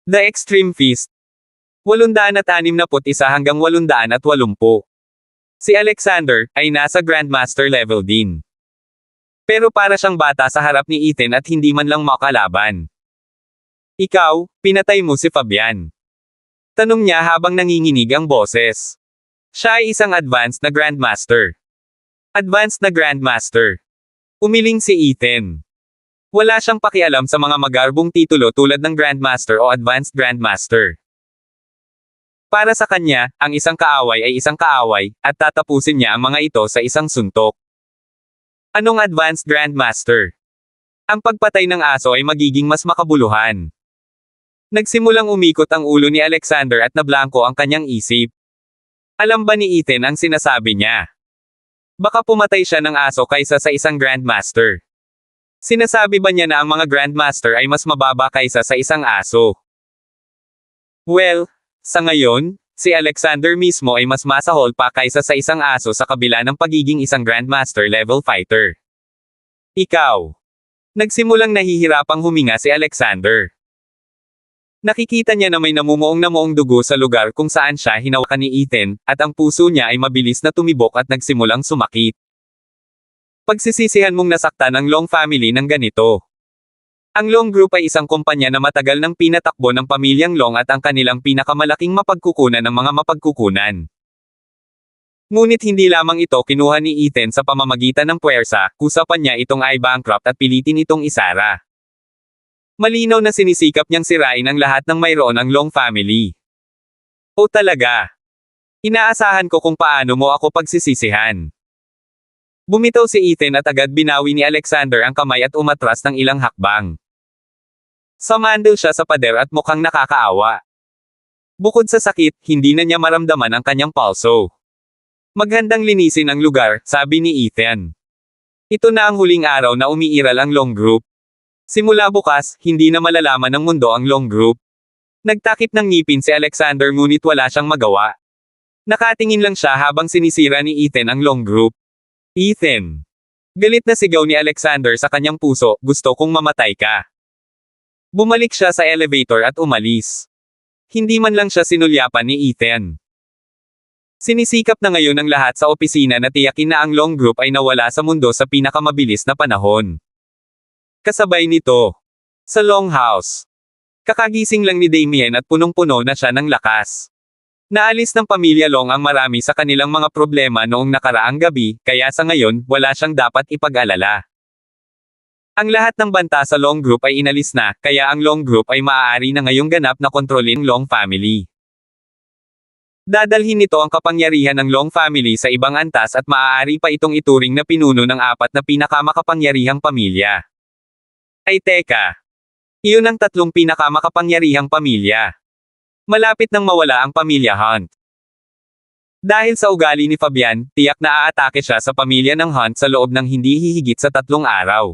The Extreme Feast. 861 hanggang 880. Si Alexander, ay nasa Grandmaster level din. Pero para siyang bata sa harap ni Ethan at hindi man lang makalaban. Ikaw, pinatay mo si Fabian. Tanong niya habang nanginginig ang boses. Siya ay isang advanced na Grandmaster. Advanced na Grandmaster. Umiling si Ethan. Wala siyang pakialam sa mga magarbong titulo tulad ng Grandmaster o Advanced Grandmaster. Para sa kanya, ang isang kaaway ay isang kaaway, at tatapusin niya ang mga ito sa isang suntok. Anong Advanced Grandmaster? Ang pagpatay ng aso ay magiging mas makabuluhan. Nagsimulang umikot ang ulo ni Alexander at nablangko ang kanyang isip. Alam ba ni Ethan ang sinasabi niya? Baka pumatay siya ng aso kaysa sa isang Grandmaster. Sinasabi ba niya na ang mga Grandmaster ay mas mababa kaysa sa isang aso? Well, sa ngayon, si Alexander mismo ay mas masahol pa kaysa sa isang aso sa kabila ng pagiging isang Grandmaster level fighter. Ikaw. Nagsimulang nahihirapang huminga si Alexander. Nakikita niya na may namumuong dugo sa lugar kung saan siya hinawakan ni Ethan, at ang puso niya ay mabilis na tumibok at nagsimulang sumakit. Pagsisisihan mong nasaktan ang Long family ng ganito. Ang Long Group ay isang kumpanya na matagal nang pinatakbo ng pamilyang Long at ang kanilang pinakamalaking mapagkukunan ng mga mapagkukunan. Ngunit hindi lamang ito kinuha ni Ethan sa pamamagitan ng puwersa, kusapan niya itong i-bankrupt at pilitin itong isara. Malinaw na sinisikap niyang sirain ang lahat ng mayroon ang Long family. O talaga? Inaasahan ko kung paano mo ako pagsisisihan. Bumitaw si Ethan at agad binawi ni Alexander ang kamay at umatras ng ilang hakbang. Sumandal siya sa pader at mukhang nakakaawa. Bukod sa sakit, hindi na niya maramdaman ang kanyang pulso. Maghandang linisin ang lugar, sabi ni Ethan. Ito na ang huling araw na umiiral ang Long Group. Simula bukas, hindi na malalaman ng mundo ang Long Group. Nagtakip ng ngipin si Alexander ngunit wala siyang magawa. Nakatingin lang siya habang sinisira ni Ethan ang Long Group. Ethan. Galit na sigaw ni Alexander sa kanyang puso, gusto kong mamatay ka. Bumalik siya sa elevator at umalis. Hindi man lang siya sinulyapan ni Ethan. Sinisikap na ngayon ng lahat sa opisina na tiyakin na ang Long Group ay nawala sa mundo sa pinakamabilis na panahon. Kasabay nito. Sa Long House. Kakagising lang ni Damien at punong-puno na siya ng lakas. Naalis ng pamilya Long ang marami sa kanilang mga problema noong nakaraang gabi, kaya sa ngayon, wala siyang dapat ipag-alala. Ang lahat ng banta sa Long Group ay inalis na, kaya ang Long Group ay maaari na ngayong ganap na kontrolin Long family. Dadalhin nito ang kapangyarihan ng Long family sa ibang antas at maaari pa itong ituring na pinuno ng 4 na pinakamakapangyarihang pamilya. Ay teka. Iyon ang 3 pinakamakapangyarihang pamilya. Malapit nang mawala ang pamilya Hunt. Dahil sa ugali ni Fabian, tiyak na aatake siya sa pamilya ng Hunt sa loob ng hindi hihigit sa 3 araw.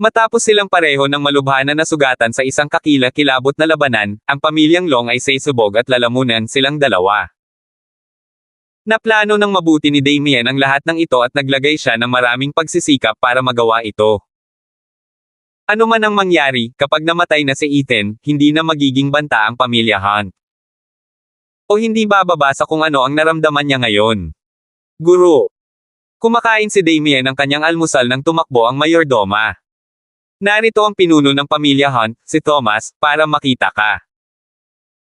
Matapos silang pareho ng malubhanan na sugatan sa isang kakilakilabot na labanan, ang pamilyang Long ay sisubog at lalamunan silang dalawa. Naplano ng mabuti ni Damien ang lahat ng ito at naglagay siya ng maraming pagsisikap para magawa ito. Ano man ang mangyari, kapag namatay na si Ethan, hindi na magiging banta ang pamilya Hunt. O hindi bababasa kung ano ang naramdaman niya ngayon. Guro. Kumakain si Damien ng kanyang almusal nang tumakbo ang mayordoma. Narito ang pinuno ng pamilya Hunt, si Thomas, para makita ka.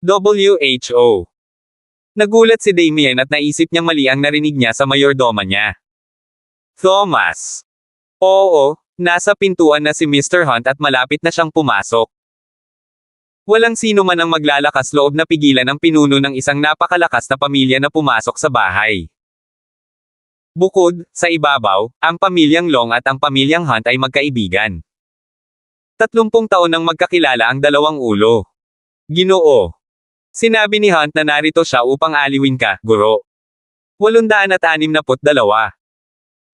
WHO. Nagulat si Damien at naisip niyang mali ang narinig niya sa mayordoma niya. Thomas. Oo. Nasa pintuan na si Mr. Hunt at malapit na siyang pumasok. Walang sino man ang maglalakas loob na pigilan ang pinuno ng isang napakalakas na pamilya na pumasok sa bahay. Bukod, sa ibabaw, ang pamilyang Long at ang pamilyang Hunt ay magkaibigan. 30 taon nang magkakilala ang dalawang ulo. Ginoo. Sinabi ni Hunt na narito siya upang aliwin ka, guro. 862.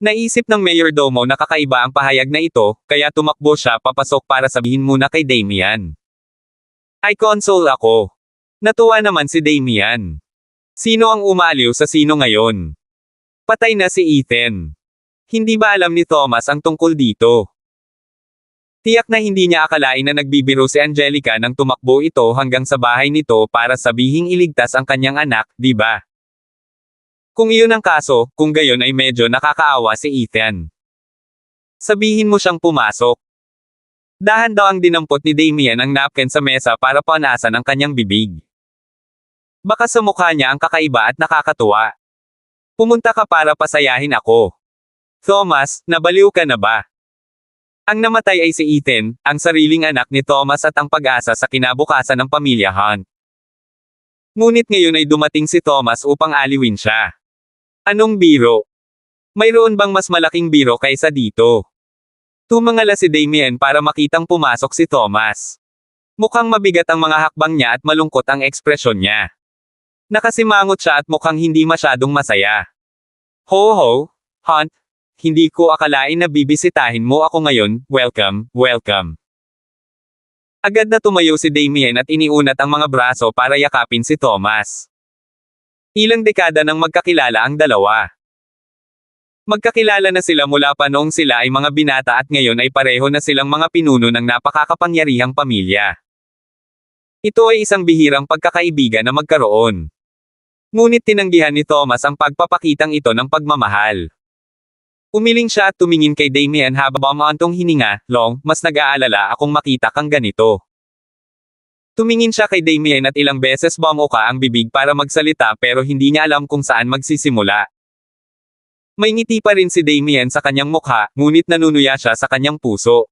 Naisip ng mayordomo na kakaiba ang pahayag na ito, kaya tumakbo siya papasok para sabihin muna kay Damien. Ay console ako. Natuwa naman si Damien. Sino ang umaliw sa sino ngayon? Patay na si Ethan. Hindi ba alam ni Thomas ang tungkol dito? Tiyak na hindi niya akalain na nagbibiro si Angelica nang tumakbo ito hanggang sa bahay nito para sabihing iligtas ang kanyang anak, di ba? Kung iyon ang kaso, kung gayon ay medyo nakakaawa si Ethan. Sabihin mo siyang pumasok. Dahan daw ang dinampot ni Damien ang napkin sa mesa para punasan ang kanyang bibig. Baka sa mukha niya ang kakaiba at nakakatuwa. Pumunta ka para pasayahin ako. Thomas, nabaliw ka na ba? Ang namatay ay si Ethan, ang sariling anak ni Thomas at ang pag-asa sa kinabukasan ng pamilya Hunt. Ngunit ngayon ay dumating si Thomas upang aliwin siya. Anong biro? Mayroon bang mas malaking biro kaysa dito? Tumangala si Damien para makitang pumasok si Thomas. Mukhang mabigat ang mga hakbang niya at malungkot ang ekspresyon niya. Nakasimangot siya at mukhang hindi masyadong masaya. Ho, Hunt. Hindi ko akalain na bibisitahin mo ako ngayon, welcome, welcome. Agad na tumayo si Damien at iniunat ang mga braso para yakapin si Thomas. Ilang dekada nang magkakilala ang dalawa. Magkakilala na sila mula pa noong sila ay mga binata at ngayon ay pareho na silang mga pinuno ng napakakapangyarihang pamilya. Ito ay isang bihirang pagkakaibigan na magkaroon. Ngunit tinanggihan ni Thomas ang pagpapakitang ito ng pagmamahal. Umiling siya at tumingin kay Damien habang antong hininga, Long, mas nag-aalala akong makita kang ganito. Tumingin siya kay Damien at ilang beses bumuka ang bibig para magsalita pero hindi niya alam kung saan magsisimula. May ngiti pa rin si Damien sa kanyang mukha, ngunit nanunuya siya sa kanyang puso.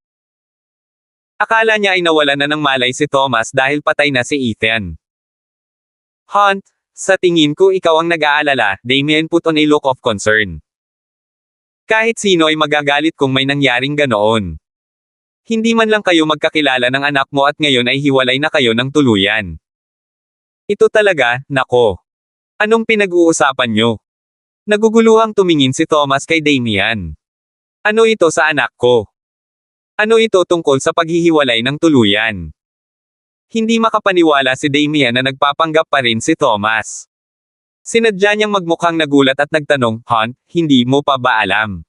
Akala niya ay nawalan na ng malay si Thomas dahil patay na si Ethan. Hunt, sa tingin ko ikaw ang nag-aalala, Damien put on a look of concern. Kahit sino ay magagalit kung may nangyaring ganoon. Hindi man lang kayo magkakilala ng anak mo at ngayon ay hiwalay na kayo ng tuluyan. Ito talaga, nako. Anong pinag-uusapan nyo? Naguguluhang tumingin si Thomas kay Damien. Ano ito sa anak ko? Ano ito tungkol sa paghihiwalay ng tuluyan? Hindi makapaniwala si Damien na nagpapanggap pa rin si Thomas. Sinadya niyang magmukhang nagulat at nagtanong, Hunt, hindi mo pa ba alam?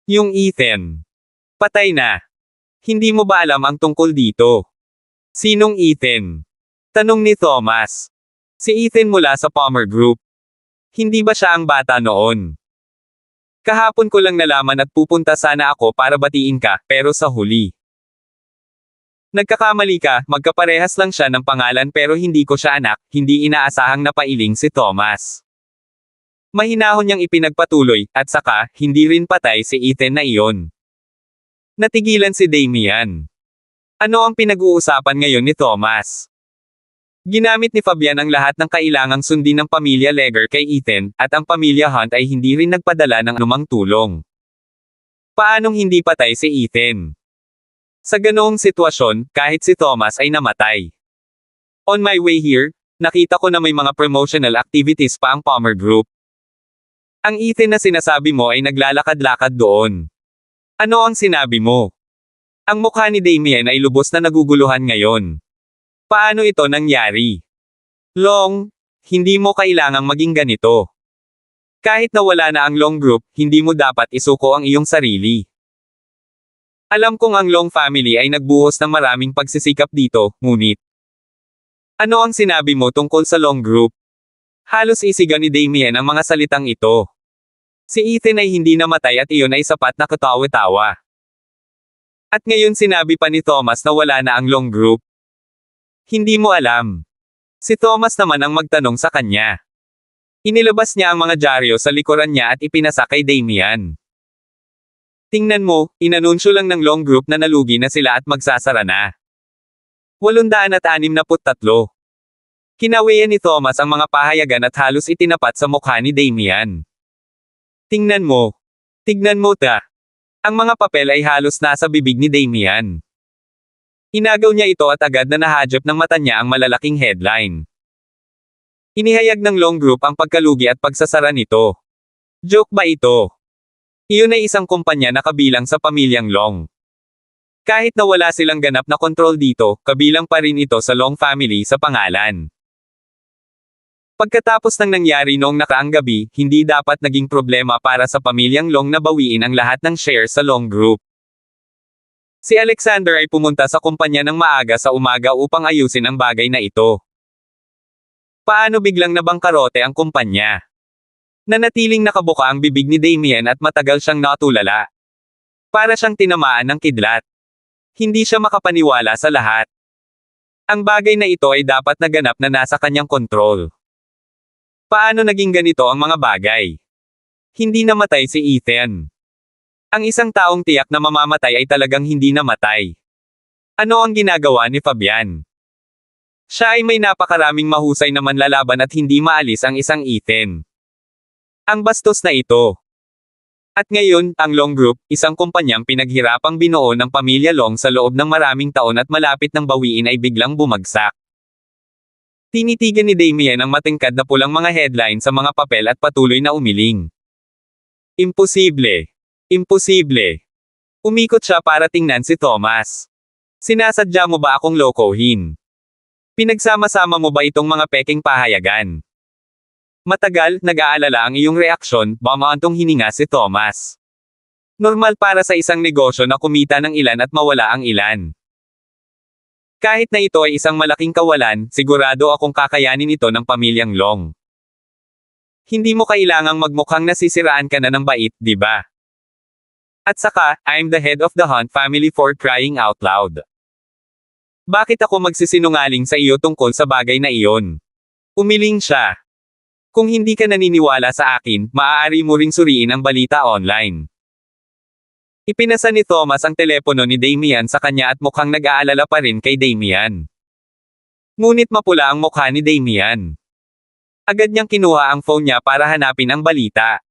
Yung Ethan. Patay na. Hindi mo ba alam ang tungkol dito? Sinong Ethan? Tanong ni Thomas. Si Ethan mula sa Palmer Group. Hindi ba siya ang bata noon? Kahapon ko lang nalaman at pupunta sana ako para batiin ka, pero sa huli. Nagkakamali ka, magkaparehas lang siya ng pangalan pero hindi ko siya anak, hindi inaasahang napailing si Thomas. Mahinahon niyang ipinagpatuloy, at saka, hindi rin patay si Ethan na iyon. Natigilan si Damien. Ano ang pinag-uusapan ngayon ni Thomas? Ginamit ni Fabian ang lahat ng kailangang sundin ng pamilya Leger kay Ethan, at ang pamilya Hunt ay hindi rin nagpadala ng anumang tulong. Paanong hindi patay si Ethan? Sa ganoong sitwasyon, kahit si Thomas ay namatay. On my way here, nakita ko na may mga promotional activities pa ang Palmer Group. Ang Ethan na sinasabi mo ay naglalakad-lakad doon. Ano ang sinabi mo? Ang mukha ni Damien ay lubos na naguguluhan ngayon. Paano ito nangyari? Long, hindi mo kailangang maging ganito. Kahit na wala na ang Long Group, hindi mo dapat isuko ang iyong sarili. Alam kong ang Long family ay nagbuhos ng maraming pagsisikap dito, ngunit. Ano ang sinabi mo tungkol sa Long Group? Halos isigaw ni Damien ang mga salitang ito. Si Ethan ay hindi namatay at iyon ay sapat na katawa-tawa. At ngayon sinabi pa ni Thomas na wala na ang Long Group. Hindi mo alam. Si Thomas naman ang magtanong sa kanya. Inilabas niya ang mga dyaryo sa likuran niya at ipinasa kay Damien. Tingnan mo, inanunsyo lang ng Long Group na nalugi na sila at magsasara na. 863. Kinawian ni Thomas ang mga pahayagan at halos itinapat sa mukha ni Damien. Tingnan mo. Tignan mo ta. Ang mga papel ay halos nasa bibig ni Damien. Inagaw niya ito at agad na nahadjap ng mata niya ang malalaking headline. Inihayag ng Long Group ang pagkalugi at pagsasara nito. Joke ba ito? Iyon ay isang kumpanya na kabilang sa pamilyang Long. Kahit na wala silang ganap na kontrol dito, kabilang pa rin ito sa Long family sa pangalan. Pagkatapos ng nangyari noong nakaraang gabi, hindi dapat naging problema para sa pamilyang Long na bawiin ang lahat ng shares sa Long Group. Si Alexander ay pumunta sa kumpanya ng maaga sa umaga upang ayusin ang bagay na ito. Paano biglang nabangkarote ang kumpanya? Nanatiling nakabuka ang bibig ni Damien at matagal siyang natulala. Para siyang tinamaan ng kidlat. Hindi siya makapaniwala sa lahat. Ang bagay na ito ay dapat naganap na nasa kanyang kontrol. Paano naging ganito ang mga bagay? Hindi namatay si Ethan. Ang isang taong tiyak na mamamatay ay talagang hindi namatay. Ano ang ginagawa ni Fabian? Siya ay may napakaraming mahusay na manlalaban at hindi maalis ang isang Ethan. Ang bastos na ito. At ngayon, ang Long Group, isang kumpanyang pinaghirapang binuo ng pamilya Long sa loob ng maraming taon at malapit ng bawiin ay biglang bumagsak. Tinitigan ni Damien ang matingkad na pulang mga headline sa mga papel at patuloy na umiling. Imposible. Imposible. Umikot siya para tingnan si Thomas. Sinasadya mo ba akong lokohin? Pinagsama-sama mo ba itong mga peking pahayagan? Matagal, nag-aalala ang iyong reaksyon, bumantong hininga si Thomas. Normal para sa isang negosyo na kumita ng ilan at mawala ang ilan. Kahit na ito ay isang malaking kawalan, sigurado akong kakayanin ito ng pamilyang Long. Hindi mo kailangang magmukhang nasisiraan ka na ng bait, di ba? At saka, I'm the head of the Hunt family for crying out loud. Bakit ako magsisinungaling sa iyo tungkol sa bagay na iyon? Umiling siya. Kung hindi ka naniniwala sa akin, maaari mo ring suriin ang balita online. Ipinasa ni Thomas ang telepono ni Damien sa kanya at mukhang nag-aalala pa rin kay Damien. Ngunit mapula ang mukha ni Damien. Agad niyang kinuha ang phone niya para hanapin ang balita.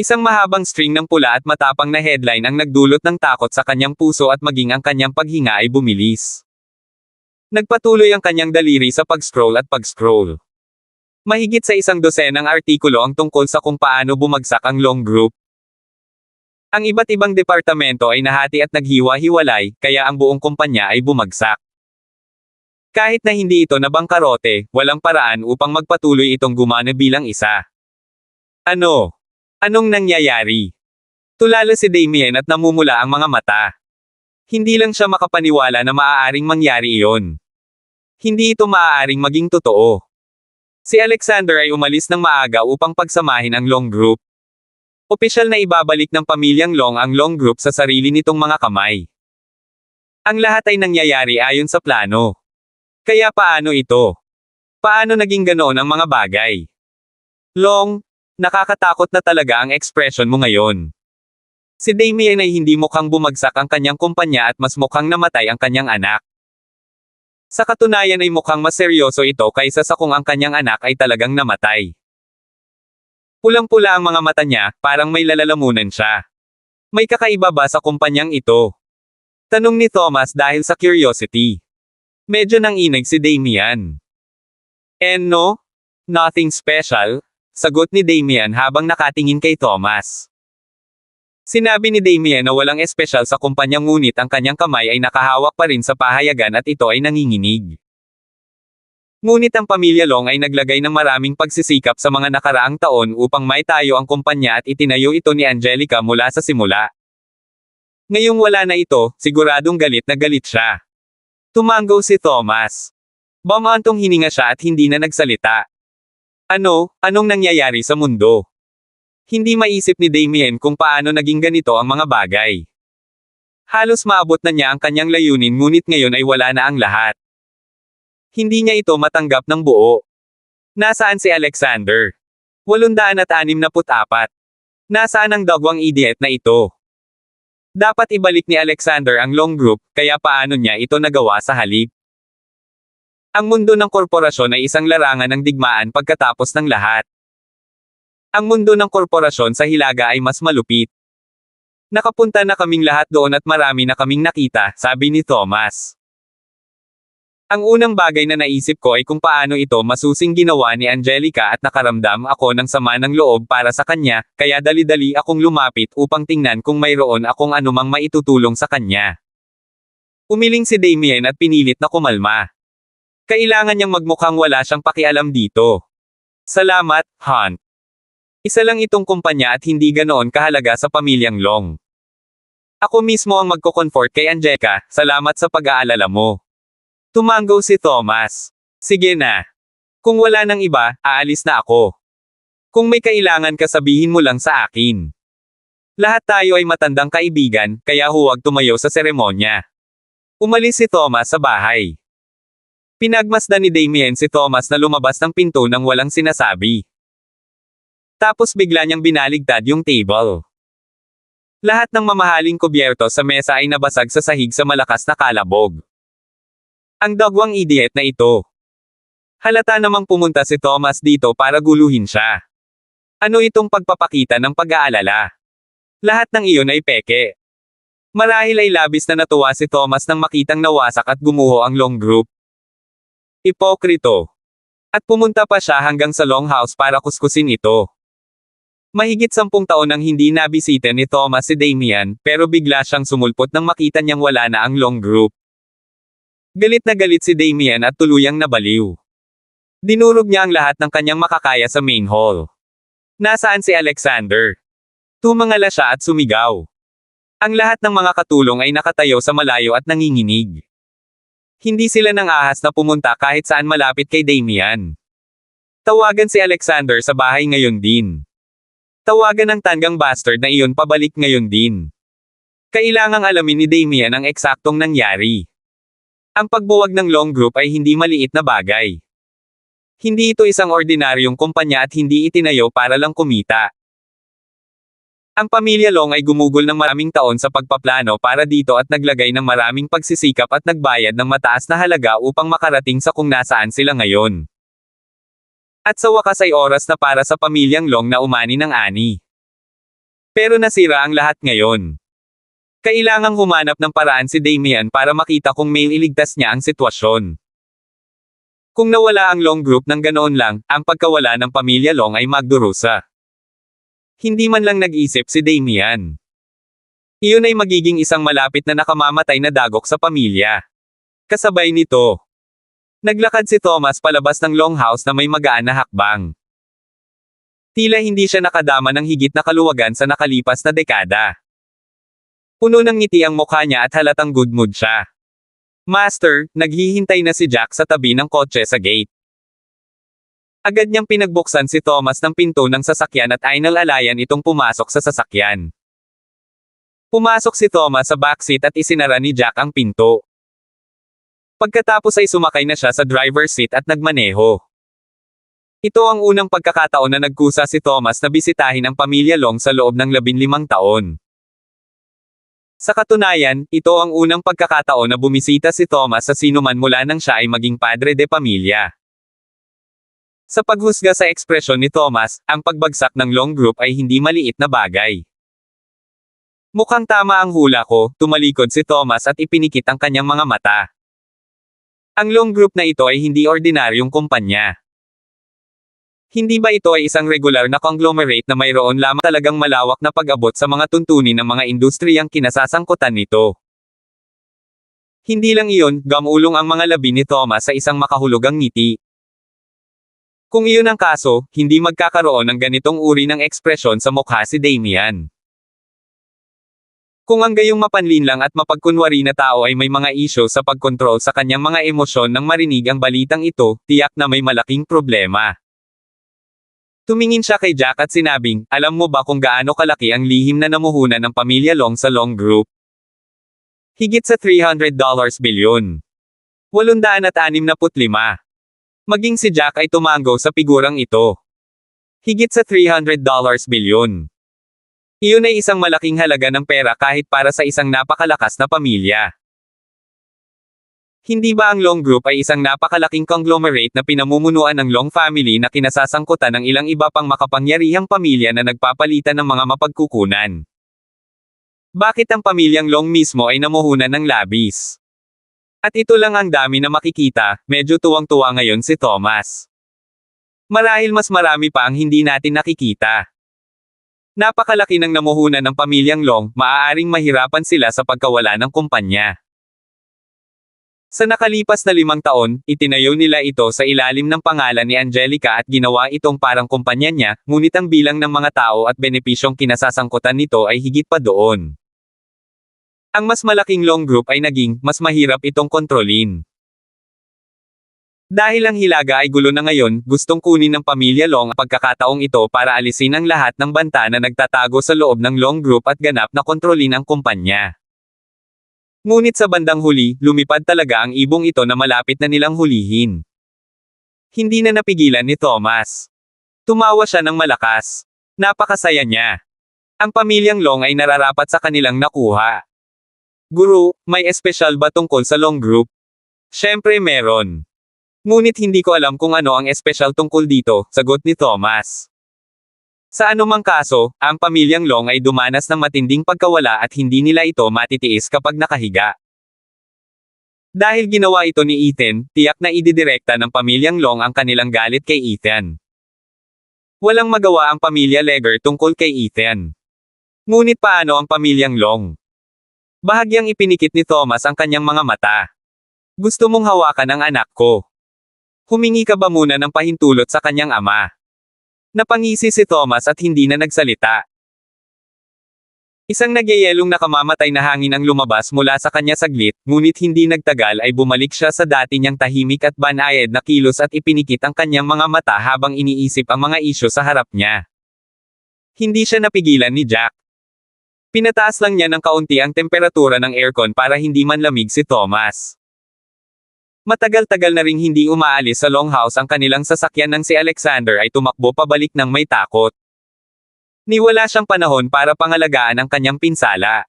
Isang mahabang string ng pula at matapang na headline ang nagdulot ng takot sa kanyang puso at maging ang kanyang paghinga ay bumilis. Nagpatuloy ang kanyang daliri sa pag-scroll at pag-scroll. Mahigit sa 100 artikulo ang tungkol sa kung paano bumagsak ang Long Group. Ang iba't ibang departamento ay nahati at naghiwa-hiwalay, kaya ang buong kumpanya ay bumagsak. Kahit na hindi ito nabangkarote, walang paraan upang magpatuloy itong gumana bilang isa. Ano? Anong nangyayari? Tulala si Damien at namumula ang mga mata. Hindi lang siya makapaniwala na maaaring mangyari iyon. Hindi ito maaaring maging totoo. Si Alexander ay umalis ng maaga upang pagsamahin ang Long Group. Opisyal na ibabalik ng pamilyang Long ang Long Group sa sarili nitong mga kamay. Ang lahat ay nangyayari ayon sa plano. Kaya paano ito? Paano naging ganoon ang mga bagay? Long, nakakatakot na talaga ang ekspresyon mo ngayon. Si Damien ay hindi mukhang bumagsak ang kanyang kumpanya at mas mukhang namatay ang kanyang anak. Sa katunayan ay mukhang mas seryoso ito kaysa sa kung ang kanyang anak ay talagang namatay. Pulang-pula ang mga mata niya, parang may lalalamunan siya. May kakaiba ba sa kumpanyang ito? Tanong ni Thomas dahil sa curiosity. Medyo nanginig si Damien. No, nothing special, sagot ni Damien habang nakatingin kay Thomas. Sinabi ni Damien na walang espesyal sa kumpanya ngunit ang kanyang kamay ay nakahawak pa rin sa pahayagan at ito ay nanginginig. Ngunit ang pamilya Long ay naglagay ng maraming pagsisikap sa mga nakaraang taon upang maitayo ang kumpanya at itinayo ito ni Angelica mula sa simula. Ngayong wala na ito, siguradong galit na galit siya. Tumanggaw si Thomas. Bumantong hininga siya at hindi na nagsalita. Anong nangyayari sa mundo? Hindi maisip ni Damien kung paano naging ganito ang mga bagay. Halos maabot na niya ang kanyang layunin ngunit ngayon ay wala na ang lahat. Hindi niya ito matanggap ng buo. Nasaan si Alexander? 864. Nasaan ang dagwang idiot na ito? Dapat ibalik ni Alexander ang Long Group, kaya paano niya ito nagawa sa halip? Ang mundo ng korporasyon ay isang larangan ng digmaan pagkatapos ng lahat. Ang mundo ng korporasyon sa Hilaga ay mas malupit. Nakapunta na kaming lahat doon at marami na kaming nakita, sabi ni Thomas. Ang unang bagay na naisip ko ay kung paano ito masusing ginawa ni Angelica at nakaramdam ako ng sama ng loob para sa kanya, kaya dali-dali akong lumapit upang tingnan kung mayroon akong anumang maitutulong sa kanya. Umiling si Damien at pinilit na kumalma. Kailangan niyang magmukhang wala siyang pakialam dito. Salamat, Hunt. Isa lang itong kumpanya at hindi ganoon kahalaga sa pamilyang Long. Ako mismo ang magko-comfort kay Angelica, salamat sa pag-aalala mo. Tumango si Thomas. Sige na. Kung wala nang iba, aalis na ako. Kung may kailangan ka sabihin mo lang sa akin. Lahat tayo ay matandang kaibigan, kaya huwag tumayo sa seremonya. Umalis si Thomas sa bahay. Pinagmasdan ni Damien si Thomas na lumabas ng pinto nang walang sinasabi. Tapos bigla niyang binaligtad yung table. Lahat ng mamahaling kubyerto sa mesa ay nabasag sa sahig sa malakas na kalabog. Ang dagwang idiot na ito. Halata namang pumunta si Thomas dito para guluhin siya. Ano itong pagpapakita ng pag-aalala? Lahat ng iyon ay peke. Marahil ay labis na natuwa si Thomas nang makitang nawasak at gumuho ang Long Group. Ipokrito. At pumunta pa siya hanggang sa Longhouse para kuskusin ito. Mahigit 10 taon nang hindi nabisita ni Thomas si Damien, pero bigla siyang sumulpot nang makita niyang wala na ang Long Group. Galit na galit si Damien at tuluyang nabaliw. Dinurog niya ang lahat ng kanyang makakaya sa main hall. Nasaan si Alexander? Tumangala siya at sumigaw. Ang lahat ng mga katulong ay nakatayo sa malayo at nanginginig. Hindi sila nang ahas na pumunta kahit saan malapit kay Damien. Tawagan si Alexander sa bahay ngayon din. Tawagan ng tanggang bastard na iyon pabalik ngayon din. Kailangang alamin ni Damien ang eksaktong nangyari. Ang pagbuwag ng Long Group ay hindi maliit na bagay. Hindi ito isang ordinaryong kumpanya at hindi itinayo para lang kumita. Ang pamilya Long ay gumugol ng maraming taon sa pagpaplano para dito at naglagay ng maraming pagsisikap at nagbayad ng mataas na halaga upang makarating sa kung nasaan sila ngayon. At sa wakas ay oras na para sa pamilyang Long na umani ng ani. Pero nasira ang lahat ngayon. Kailangang humanap ng paraan si Damien para makita kung may iligtas niya ang sitwasyon. Kung nawala ang Long Group ng ganoon lang, ang pagkawala ng pamilya Long ay magdurusa. Hindi man lang nag-isip si Damien. Iyon ay magiging isang malapit na nakamamatay na dagok sa pamilya. Kasabay nito, naglakad si Thomas palabas ng Longhouse na may magaan na hakbang. Tila hindi siya nakadama ng higit na kaluwagan sa nakalipas na dekada. Puno ng ngiti ang mukha niya at halatang good mood siya. Master, naghihintay na si Jack sa tabi ng kotse sa gate. Agad niyang pinagbuksan si Thomas ng pinto ng sasakyan at ainal-alayan itong pumasok sa sasakyan. Pumasok si Thomas sa backseat at isinara ni Jack ang pinto. Pagkatapos ay sumakay na siya sa driver's seat at nagmaneho. Ito ang unang pagkakataon na nagkusa si Thomas na bisitahin ang pamilya Long sa loob ng 15 taon. Sa katunayan, ito ang unang pagkakataon na bumisita si Thomas sa sinuman mula nang siya ay maging padre de pamilya. Sa paghusga sa ekspresyon ni Thomas, ang pagbagsak ng Long Group ay hindi maliit na bagay. Mukhang tama ang hula ko, tumalikod si Thomas at ipinikit ang kanyang mga mata. Ang Long Group na ito ay hindi ordinaryong kumpanya. Hindi ba ito ay isang regular na conglomerate na mayroon lamang talagang malawak na pag-abot sa mga tuntunin ng mga industriyang kinasasangkutan nito? Hindi lang iyon, gamulong ang mga labi ni Thomas sa isang makahulugang ngiti. Kung iyon ang kaso, hindi magkakaroon ng ganitong uri ng ekspresyon sa mukha si Damien. Kung ang gayong mapanlin lang at mapagkunwari na tao ay may mga isyo sa pagkontrol sa kanyang mga emosyon nang marinig ang balitang ito, tiyak na may malaking problema. Tumingin siya kay Jack at sinabing, alam mo ba kung gaano kalaki ang lihim na namuhunan ng pamilya Long sa Long Group? Higit sa $300 bilyon. 865. Maging si Jack ay tumango sa figurang ito. Higit sa $300 bilyon. Iyon ay isang malaking halaga ng pera kahit para sa isang napakalakas na pamilya. Hindi ba ang Long Group ay isang napakalaking conglomerate na pinamumunuan ng Long family na kinasasangkutan ng ilang iba pang makapangyarihang pamilya na nagpapalitan ng mga mapagkukunan? Bakit ang pamilyang Long mismo ay namuhunan ng labis? At ito lang ang dami na makikita, medyo tuwang-tuwa ngayon si Thomas. Marahil mas marami pa ang hindi natin nakikita. Napakalaki ng namuhunan ng pamilyang Long, maaaring mahirapan sila sa pagkawala ng kumpanya. Sa nakalipas na 5 taon, itinayo nila ito sa ilalim ng pangalan ni Angelica at ginawa itong parang kumpanya niya, ngunit ang bilang ng mga tao at benepisyong kinasasangkutan nito ay higit pa doon. Ang mas malaking Long Group ay naging mas mahirap itong kontrolin. Dahil ang Hilaga ay gulo na ngayon, gustong kunin ng pamilya Long ang pagkakataong ito para alisin ang lahat ng banta na nagtatago sa loob ng Long Group at ganap na kontrolin ang kumpanya. Ngunit sa bandang huli, lumipad talaga ang ibong ito na malapit na nilang hulihin. Hindi na napigilan ni Thomas. Tumawa siya ng malakas. Napakasaya niya. Ang pamilyang Long ay nararapat sa kanilang nakuha. Guru, may espesyal ba tungkol sa Long Group? Siyempre meron. Ngunit hindi ko alam kung ano ang espesyal tungkol dito, sagot ni Thomas. Sa anumang kaso, ang pamilyang Long ay dumanas ng matinding pagkawala at hindi nila ito matitiis kapag nakahiga. Dahil ginawa ito ni Ethan, tiyak na ididirekta ng pamilyang Long ang kanilang galit kay Ethan. Walang magawa ang pamilya Legger tungkol kay Ethan. Ngunit paano ang pamilyang Long? Bahagyang ipinikit ni Thomas ang kanyang mga mata. Gusto mong hawakan ang anak ko. Humingi ka ba muna ng pahintulot sa kanyang ama? Napangisi si Thomas at hindi na nagsalita. Isang nagyayelong nakamamatay na hangin ang lumabas mula sa kanya saglit, ngunit hindi nagtagal ay bumalik siya sa dati niyang tahimik at banayad na kilos at ipinikit ang kanyang mga mata habang iniisip ang mga isyu sa harap niya. Hindi siya napigilan ni Jack. Pinataas lang niya ng kaunti ang temperatura ng aircon para hindi manlamig si Thomas. Matagal-tagal na ring hindi umaalis sa longhouse ang kanilang sasakyan nang si Alexander ay tumakbo pabalik ng may takot. Niwala siyang panahon para pangalagaan ang kanyang pinsala.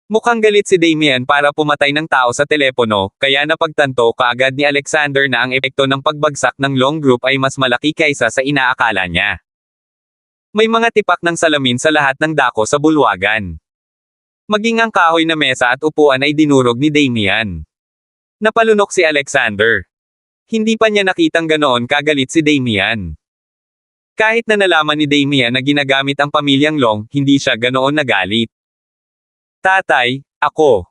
Mukhang galit si Damien para pumatay ng tao sa telepono, kaya napagtanto kaagad ni Alexander na ang epekto ng pagbagsak ng Long Group ay mas malaki kaysa sa inaakala niya. May mga tipak ng salamin sa lahat ng dako sa bulwagan. Maging ang kahoy na mesa at upuan ay dinurog ni Damien. Napalunok si Alexander. Hindi pa niya nakitang ganoon kagalit si Damien. Kahit na nalaman ni Damien na ginagamit ang pamilyang Long, hindi siya ganoon nagalit. Tatay, ako.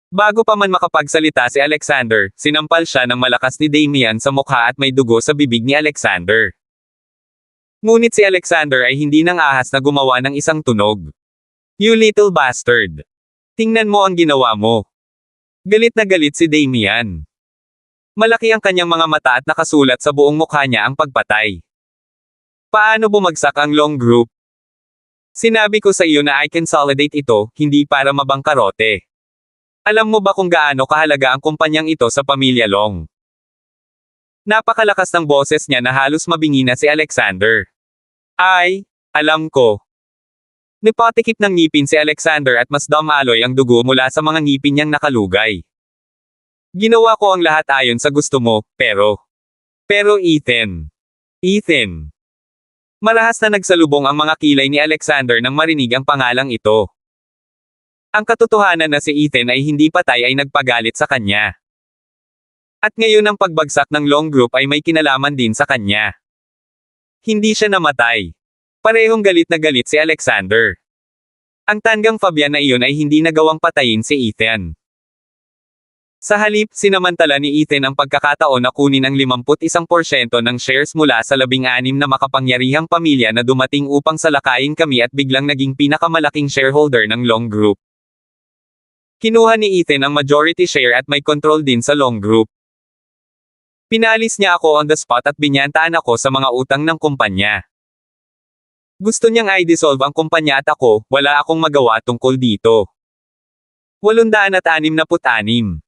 Bago pa man makapagsalita si Alexander, sinampal siya ng malakas ni Damien sa mukha at may dugo sa bibig ni Alexander. Ngunit si Alexander ay hindi nang ahas na gumawa ng isang tunog. You little bastard. Tingnan mo ang ginawa mo. Galit na galit si Damien. Malaki ang kanyang mga mata at nakasulat sa buong mukha niya ang pagpatay. Paano bumagsak ang Long Group? Sinabi ko sa iyo na I consolidate ito, hindi para mabangkarote. Alam mo ba kung gaano kahalaga ang kumpanyang ito sa pamilya Long? Napakalakas ng boses niya na halos mabingi na si Alexander. Ay, alam ko. Nipatikip ng ngipin si Alexander at mas dumaloy ang dugo mula sa mga ngipin niyang nakalugay. Ginawa ko ang lahat ayon sa gusto mo, pero Ethan. Ethan. Marahas na nagsalubong ang mga kilay ni Alexander nang marinig ang pangalang ito. Ang katotohanan na si Ethan ay hindi patay ay nagpagalit sa kanya. At ngayon ang pagbagsak ng Long Group ay may kinalaman din sa kanya. Hindi siya namatay. Parehong galit na galit si Alexander. Ang tanggang Fabian na iyon ay hindi nagawang patayin si Ethan. Sa halip, sinamantala ni Ethan ang pagkakataon na kunin ang 51% ng shares mula sa 16 na makapangyarihang pamilya na dumating upang salakayin kami at biglang naging pinakamalaking shareholder ng Long Group. Kinuha ni Ethan ang majority share at may control din sa Long Group. Pinalis niya ako on the spot at binyantaan ako sa mga utang ng kumpanya. Gusto niyang i-dissolve ang kumpanya at ako, wala akong magawa tungkol dito. 866.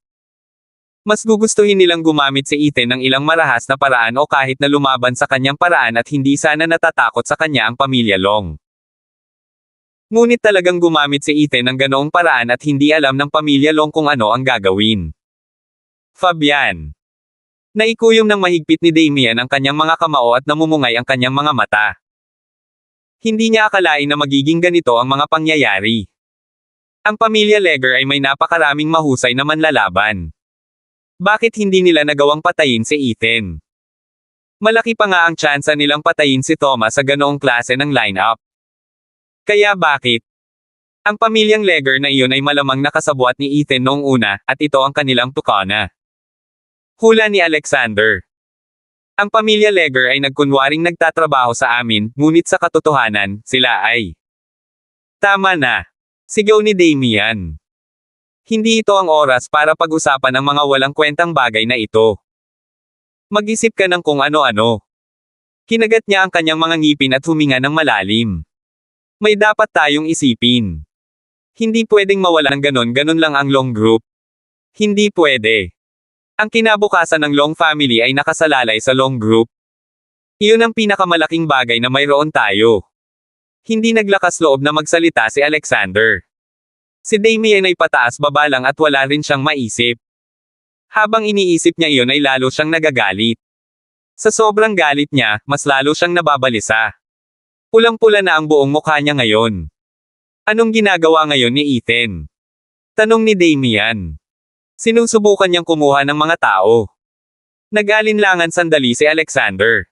Mas gugustuhin nilang gumamit si Ethan ng ilang marahas na paraan o kahit na lumaban sa kanyang paraan at hindi sana natatakot sa kanya ang pamilya Long. Ngunit talagang gumamit si Ethan ng ganoong paraan at hindi alam ng pamilya Long kung ano ang gagawin. Fabian. Naikuyom ng mahigpit ni Damien ang kanyang mga kamao at namumungay ang kanyang mga mata. Hindi niya akalain na magiging ganito ang mga pangyayari. Ang pamilya Legger ay may napakaraming mahusay na manlalaban. Bakit hindi nila nagawang patayin si Ethan? Malaki pa nga ang tsansa nilang patayin si Thomas sa ganoong klase ng lineup. Kaya bakit? Ang pamilyang Legger na iyon ay malamang nakasabwat ni Ethan noong una, at ito ang kanilang tukana. Hula ni Alexander. Ang pamilya Legger ay nagkunwaring nagtatrabaho sa amin, ngunit sa katotohanan, sila ay tama na. Sigaw ni Damian. Hindi ito ang oras para pag-usapan ang mga walang kwentang bagay na ito. Mag-isip ka ng kung ano-ano. Kinagat niya ang kanyang mga ngipin at huminga ng malalim. May dapat tayong isipin. Hindi pwedeng mawala ng ganon-ganon lang ang Long Group. Hindi pwede. Ang kinabukasan ng Long family ay nakasalalay sa Long Group. Iyon ang pinakamalaking bagay na mayroon tayo. Hindi naglakas loob na magsalita si Alexander. Si Damian ay pataas-baba lang at wala rin siyang maisip. Habang iniisip niya iyon ay lalo siyang nagagalit. Sa sobrang galit niya, mas lalo siyang nababalisa. Pulang-pula na ang buong mukha niya ngayon. Anong ginagawa ngayon ni Ethan? Tanong ni Damian. Sinusubukan niyang kumuha ng mga tao. Nag-alinlangan sandali si Alexander.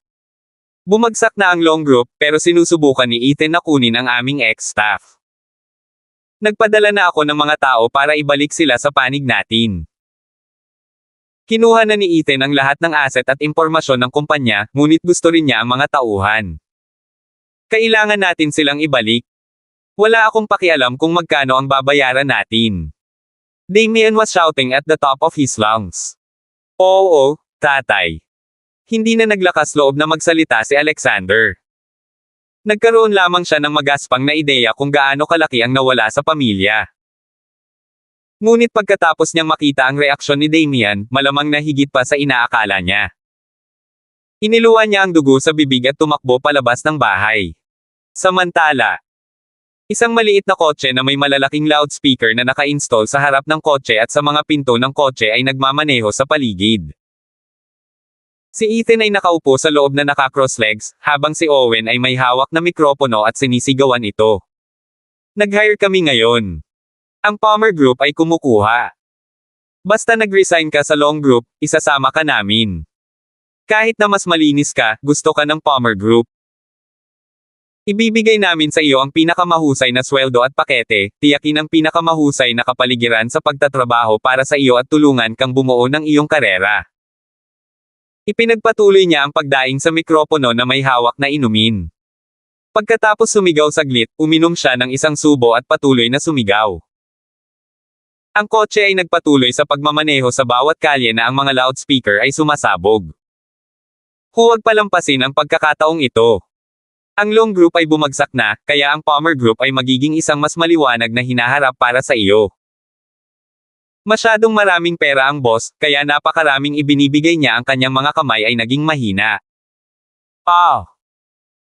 Bumagsak na ang Long Group pero sinusubukan ni Ethan na kunin ang aming ex-staff. Nagpadala na ako ng mga tao para ibalik sila sa panig natin. Kinuha na ni Ethan ang lahat ng asset at impormasyon ng kumpanya, ngunit gusto rin niya ang mga tauhan. Kailangan natin silang ibalik. Wala akong pakialam kung magkano ang babayaran natin. Damian was shouting at the top of his lungs. Oo, tatay. Hindi na naglakas loob na magsalita si Alexander. Nagkaroon lamang siya ng magaspang na ideya kung gaano kalaki ang nawala sa pamilya. Ngunit pagkatapos niyang makita ang reaksyon ni Damian, malamang na higit pa sa inaakala niya. Iniluwa niya ang dugo sa bibig at tumakbo palabas ng bahay. Samantala, isang maliit na kotse na may malalaking loudspeaker na naka-install sa harap ng kotse at sa mga pinto ng kotse ay nagmamaneho sa paligid. Si Ethan ay nakaupo sa loob na naka-cross legs, habang si Owen ay may hawak na mikropono at sinisigawan ito. Nag-hire kami ngayon. Ang Palmer Group ay kumukuha. Basta nag-resign ka sa Long Group, isasama ka namin. Kahit na mas malinis ka, gusto ka ng Palmer Group. Ibibigay namin sa iyo ang pinakamahusay na sweldo at pakete, tiyakin ang pinakamahusay na kapaligiran sa pagtatrabaho para sa iyo at tulungan kang bumuo ng iyong karera. Ipinagpatuloy niya ang pagdaing sa mikropono na may hawak na inumin. Pagkatapos sumigaw saglit, uminom siya ng isang subo at patuloy na sumigaw. Ang kotse ay nagpatuloy sa pagmamaneho sa bawat kalye na ang mga loudspeaker ay sumasabog. Huwag palampasin ang pagkakataong ito. Ang Long Group ay bumagsak na, kaya ang Palmer Group ay magiging isang mas maliwanag na hinaharap para sa iyo. Masyadong maraming pera ang boss, kaya napakaraming ibinibigay niya ang kanyang mga kamay ay naging mahina.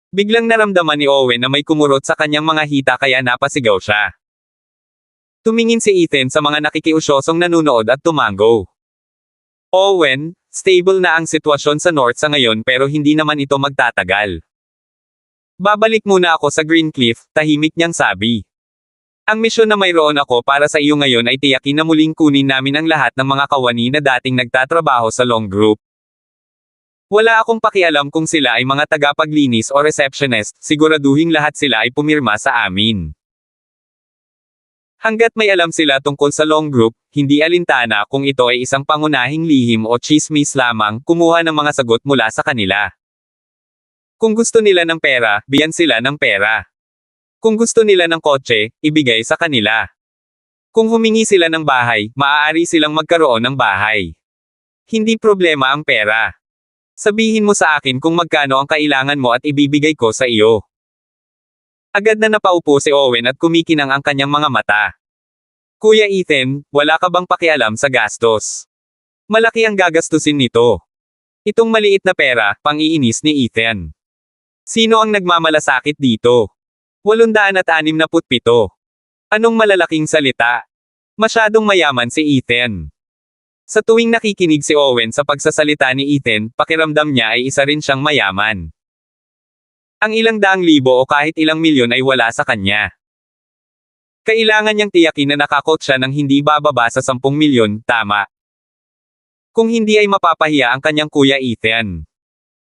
Biglang naramdaman ni Owen na may kumurot sa kanyang mga hita kaya napasigaw siya. Tumingin si Ethan sa mga nakikiusyosong nanunood at tumango. Owen, stable na ang sitwasyon sa North sa ngayon pero hindi naman ito magtatagal. Babalik muna ako sa Greencliff, tahimik niyang sabi. Ang misyon na mayroon ako para sa iyo ngayon ay tiyakin na muling kunin namin ang lahat ng mga kawani na dating nagtatrabaho sa Long Group. Wala akong pakialam kung sila ay mga tagapaglinis o receptionist, siguraduhing lahat sila ay pumirma sa amin. Hanggat may alam sila tungkol sa Long Group, hindi alintana kung ito ay isang pangunahing lihim o chismis lamang, kumuha ng mga sagot mula sa kanila. Kung gusto nila ng pera, bigyan sila ng pera. Kung gusto nila ng kotse, ibigay sa kanila. Kung humingi sila ng bahay, maaari silang magkaroon ng bahay. Hindi problema ang pera. Sabihin mo sa akin kung magkano ang kailangan mo at ibibigay ko sa iyo. Agad na napaupo si Owen at kumikinang ang kanyang mga mata. Kuya Ethan, wala ka bang pakialam sa gastos? Malaki ang gagastusin nito. Itong maliit na pera, pang-iinis ni Ethan. Sino ang nagmamalasakit dito? 867. Anong malalaking salita? Masyadong mayaman si Ethan. Sa tuwing nakikinig si Owen sa pagsasalita ni Ethan, pakiramdam niya ay isa rin siyang mayaman. Ang ilang daang libo o kahit ilang milyon ay wala sa kanya. Kailangan niyang tiyakin na nakakot siya ng hindi bababa sa 10 milyon, tama. Kung hindi ay mapapahiya ang kanyang kuya Ethan.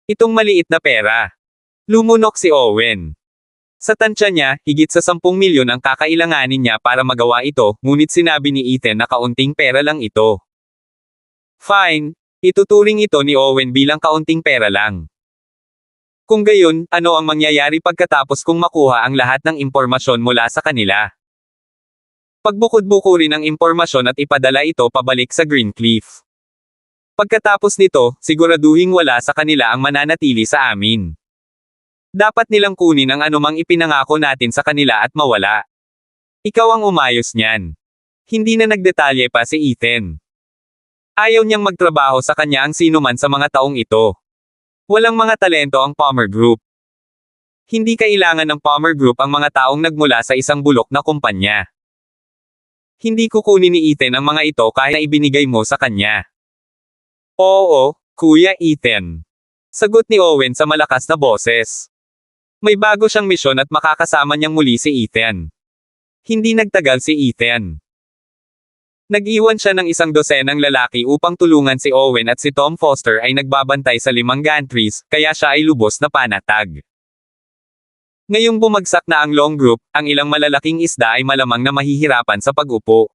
Itong maliit na pera. Lumunok si Owen. Sa tansya niya, higit sa 10 milyon ang kakailanganin niya para magawa ito, ngunit sinabi ni Ethan na kaunting pera lang ito. Fine, ituturing ito ni Owen bilang kaunting pera lang. Kung gayon, ano ang mangyayari pagkatapos kung makuha ang lahat ng impormasyon mula sa kanila? Pagbukod-bukurin ang impormasyon at ipadala ito pabalik sa Greencliff. Pagkatapos nito, siguraduhing wala sa kanila ang mananatili sa amin. Dapat nilang kunin ang anumang ipinangako natin sa kanila at mawala. Ikaw ang umayos niyan. Hindi na nagdetalye pa si Ethan. Ayaw niyang magtrabaho sa kanya ang sino man sa mga taong ito. Walang mga talento ang Palmer Group. Hindi kailangan ng Palmer Group ang mga taong nagmula sa isang bulok na kumpanya. Hindi kukunin ni Ethan ang mga ito kahit na ibinigay mo sa kanya. Oo, Kuya Ethan. Sagot ni Owen sa malakas na boses. May bago siyang misyon at makakasama niyang muli si Ethan. Hindi nagtagal si Ethan. Nag-iwan siya ng 100 lalaki upang tulungan si Owen at si Tom Foster ay nagbabantay sa 5 gantries, kaya siya ay lubos na panatag. Ngayong bumagsak na ang long group, ang ilang malalaking isda ay malamang na mahihirapan sa pag-upo.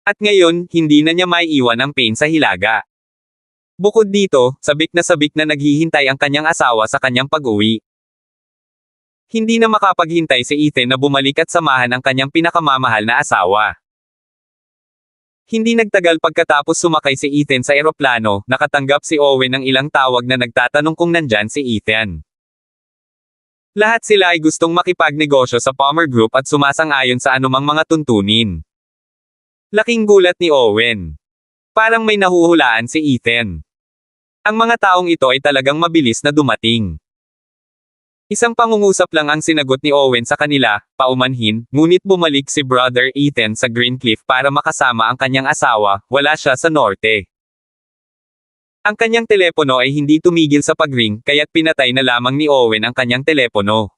At ngayon, hindi na niya maiiwan ang pain sa hilaga. Bukod dito, sabik na naghihintay ang kanyang asawa sa kanyang pag-uwi. Hindi na makapaghintay si Ethan na bumalik at samahan ang kanyang pinakamamahal na asawa. Hindi nagtagal pagkatapos sumakay si Ethan sa eroplano, nakatanggap si Owen ng ilang tawag na nagtatanong kung nandyan si Ethan. Lahat sila ay gustong makipagnegosyo sa Palmer Group at sumasang-ayon sa anumang mga tuntunin. Laking gulat ni Owen. Parang may nahuhulaan si Ethan. Ang mga taong ito ay talagang mabilis na dumating. Isang pangungusap lang ang sinagot ni Owen sa kanila, paumanhin, ngunit bumalik si Brother Ethan sa Greencliff para makasama ang kanyang asawa, wala siya sa norte. Ang kanyang telepono ay hindi tumigil sa pagring, kaya't pinatay na lamang ni Owen ang kanyang telepono.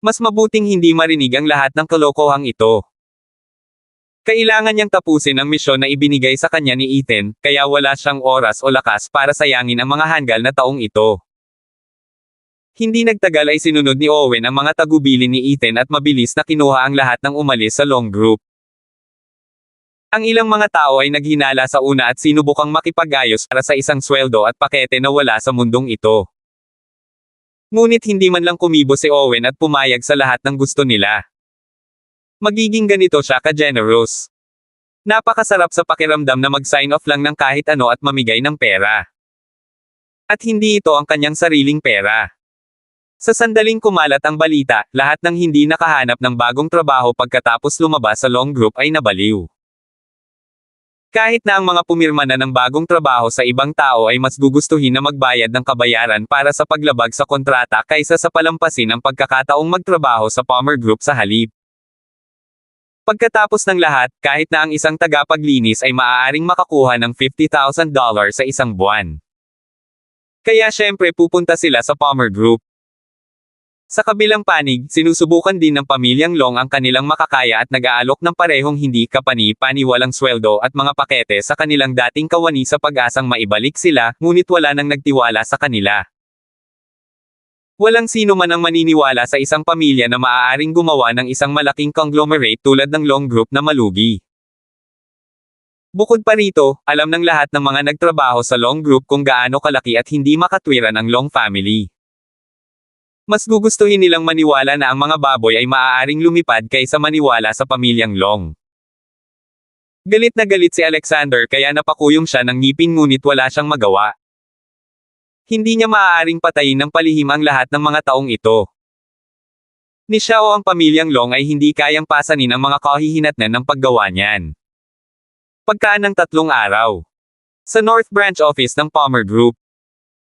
Mas mabuting hindi marinig ang lahat ng kalokohang ito. Kailangan niyang tapusin ang misyon na ibinigay sa kanya ni Ethan, kaya wala siyang oras o lakas para sayangin ang mga hanggal na taong ito. Hindi nagtagal ay sinunod ni Owen ang mga tagubilin ni Ethan at mabilis na kinuha ang lahat ng umalis sa long group. Ang ilang mga tao ay naghinala sa una at sinubukang makipag-ayos para sa isang sweldo at pakete na wala sa mundong ito. Ngunit hindi man lang kumibo si Owen at pumayag sa lahat ng gusto nila. Magiging ganito siya ka-generous. Napakasarap sa pakiramdam na mag-sign off lang ng kahit ano at mamigay ng pera. At hindi ito ang kanyang sariling pera. Sa sandaling kumalat ang balita, lahat ng hindi nakahanap ng bagong trabaho pagkatapos lumabas sa long group ay nabaliw. Kahit na ang mga pumirma na ng bagong trabaho sa ibang tao ay mas gugustuhin na magbayad ng kabayaran para sa paglabag sa kontrata kaysa sa palampasin ang pagkakataong magtrabaho sa Palmer Group sa halip. Pagkatapos ng lahat, kahit na ang isang tagapaglinis ay maaaring makakuha ng $50,000 sa isang buwan. Kaya syempre pupunta sila sa Palmer Group. Sa kabilang panig, sinusubukan din ng pamilyang Long ang kanilang makakaya at nag-aalok ng parehong hindi kapani-paniwalang sweldo at mga pakete sa kanilang dating kawani sa pag-asang maibalik sila, ngunit wala nang nagtiwala sa kanila. Walang sino man ang maniniwala sa isang pamilya na maaaring gumawa ng isang malaking conglomerate tulad ng Long Group na malugi. Bukod pa rito, alam ng lahat ng mga nagtrabaho sa Long Group kung gaano kalaki at hindi makatwiran ang Long family. Mas gugustuhin nilang maniwala na ang mga baboy ay maaaring lumipad kaysa maniwala sa pamilyang Long. Galit na galit si Alexander kaya napakuyong siya ng ngipin ngunit wala siyang magawa. Hindi niya maaaring patayin ng palihim ang lahat ng mga taong ito. Ni siya o ang pamilyang Long ay hindi kayang pasanin ang mga kahihinatnan ng paggawa niyan. Pagkaan ng 3 araw. Sa North Branch Office ng Palmer Group.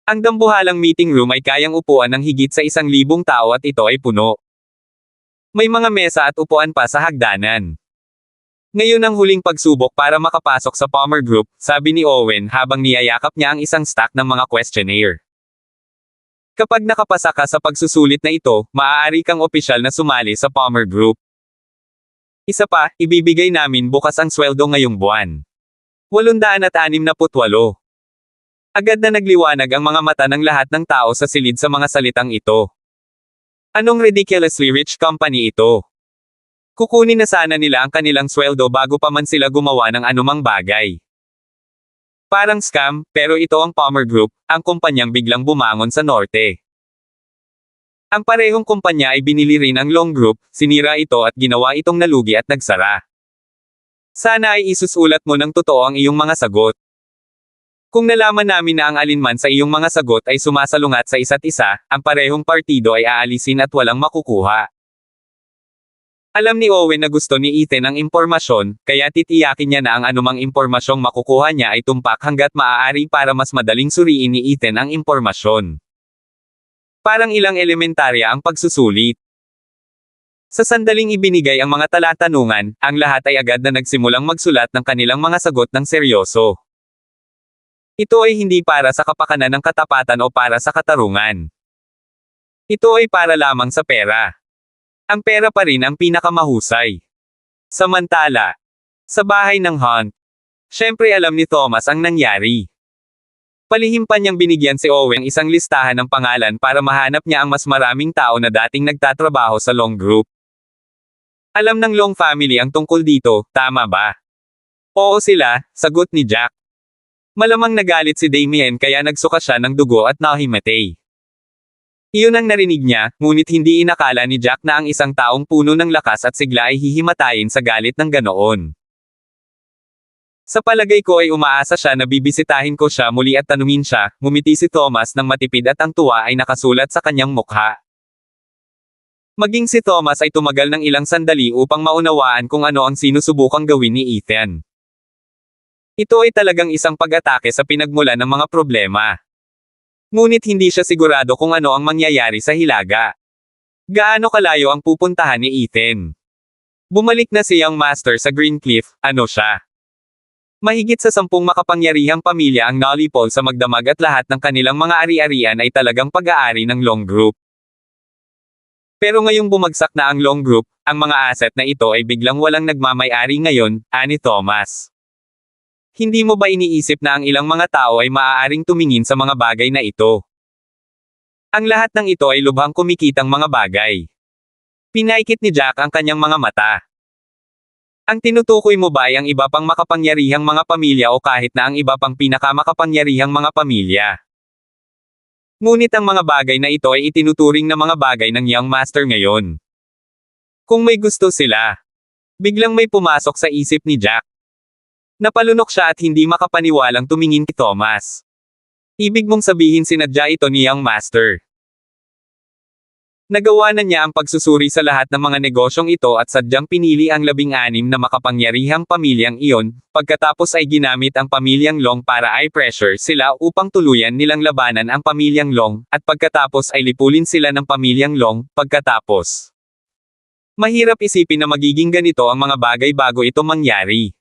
Ang dambuhalang meeting room ay kayang upuan ng higit sa 1,000 tao at ito ay puno. May mga mesa at upuan pa sa hagdanan. Ngayon ang huling pagsubok para makapasok sa Palmer Group, sabi ni Owen habang niyayakap niya ang isang stack ng mga questionnaire. Kapag nakapasa ka sa pagsusulit na ito, maaari kang opisyal na sumali sa Palmer Group. Isa pa, ibibigay namin bukas ang sweldo ngayong buwan. 868. Agad na nagliwanag ang mga mata ng lahat ng tao sa silid sa mga salitang ito. Anong ridiculously rich company ito? Kukunin na sana nila ang kanilang sweldo bago pa man sila gumawa ng anumang bagay. Parang scam, pero ito ang Palmer Group, ang kumpanyang biglang bumangon sa norte. Ang parehong kumpanya ay binili rin ang Long Group, sinira ito at ginawa itong nalugi at nagsara. Sana ay isusulat mo ng totoo ang iyong mga sagot. Kung nalaman namin na ang alinman sa iyong mga sagot ay sumasalungat sa isa't isa, ang parehong partido ay aalisin at walang makukuha. Alam ni Owen na gusto ni Ethan ang impormasyon, kaya titiyakin niya na ang anumang impormasyong makukuha niya ay tumpak hanggat maaari para mas madaling suriin ni Ethan ang impormasyon. Parang ilang elementarya ang pagsusulit. Sa sandaling ibinigay ang mga talatanungan, ang lahat ay agad na nagsimulang magsulat ng kanilang mga sagot ng seryoso. Ito ay hindi para sa kapakanan ng katapatan o para sa katarungan. Ito ay para lamang sa pera. Ang pera pa rin ang pinakamahusay. Samantala, sa bahay ng Hunt, syempre alam ni Thomas ang nangyari. Palihim pa niyang binigyan si Owen isang listahan ng pangalan para mahanap niya ang mas maraming tao na dating nagtatrabaho sa Long Group. Alam ng Long family ang tungkol dito, tama ba? Oo sila, sagot ni Jack. Malamang nagalit si Damien kaya nagsuka siya ng dugo at nahimatay. Iyon ang narinig niya, ngunit hindi inakala ni Jack na ang isang taong puno ng lakas at sigla ay hihimatayin sa galit ng ganoon. Sa palagay ko ay umaasa siya na bibisitahin ko siya muli at tanungin siya, ngumiti si Thomas ng matipid at ang tuwa ay nakasulat sa kanyang mukha. Maging si Thomas ay tumagal ng ilang sandali upang maunawaan kung ano ang sinusubukang gawin ni Ethan. Ito ay talagang isang pag-atake sa pinagmulan ng mga problema. Ngunit hindi siya sigurado kung ano ang mangyayari sa Hilaga. Gaano kalayo ang pupuntahan ni Ethan? Bumalik na si Young Master sa Greencliff, ano siya? Mahigit sa 10 makapangyarihang pamilya ang nalipol sa magdamag at lahat ng kanilang mga ari-arian ay talagang pag-aari ng Long Group. Pero ngayong bumagsak na ang Long Group, ang mga asset na ito ay biglang walang nagmamay-ari ngayon, ani Thomas. Hindi mo ba iniisip na ang ilang mga tao ay maaaring tumingin sa mga bagay na ito? Ang lahat ng ito ay lubhang kumikitang mga bagay. Pinaikit ni Jack ang kanyang mga mata. Ang tinutukoy mo ba ay ang iba pang makapangyarihang mga pamilya o kahit na ang iba pang pinakamakapangyarihang mga pamilya? Ngunit ang mga bagay na ito ay itinuturing na mga bagay ng Young Master ngayon. Kung may gusto sila. Biglang may pumasok sa isip ni Jack. Napalunok siya at hindi makapaniwalang tumingin kay Thomas. Ibig mong sabihin sinadya ito ni Young Master. Nagawa na niya ang pagsusuri sa lahat ng mga negosyong ito at sadyang pinili ang 16 na makapangyarihang pamilyang iyon, pagkatapos ay ginamit ang pamilyang Long para i-pressure sila upang tuluyan nilang labanan ang pamilyang Long, at pagkatapos ay lipulin sila ng pamilyang Long, pagkatapos. Mahirap isipin na magiging ganito ang mga bagay bago ito mangyari.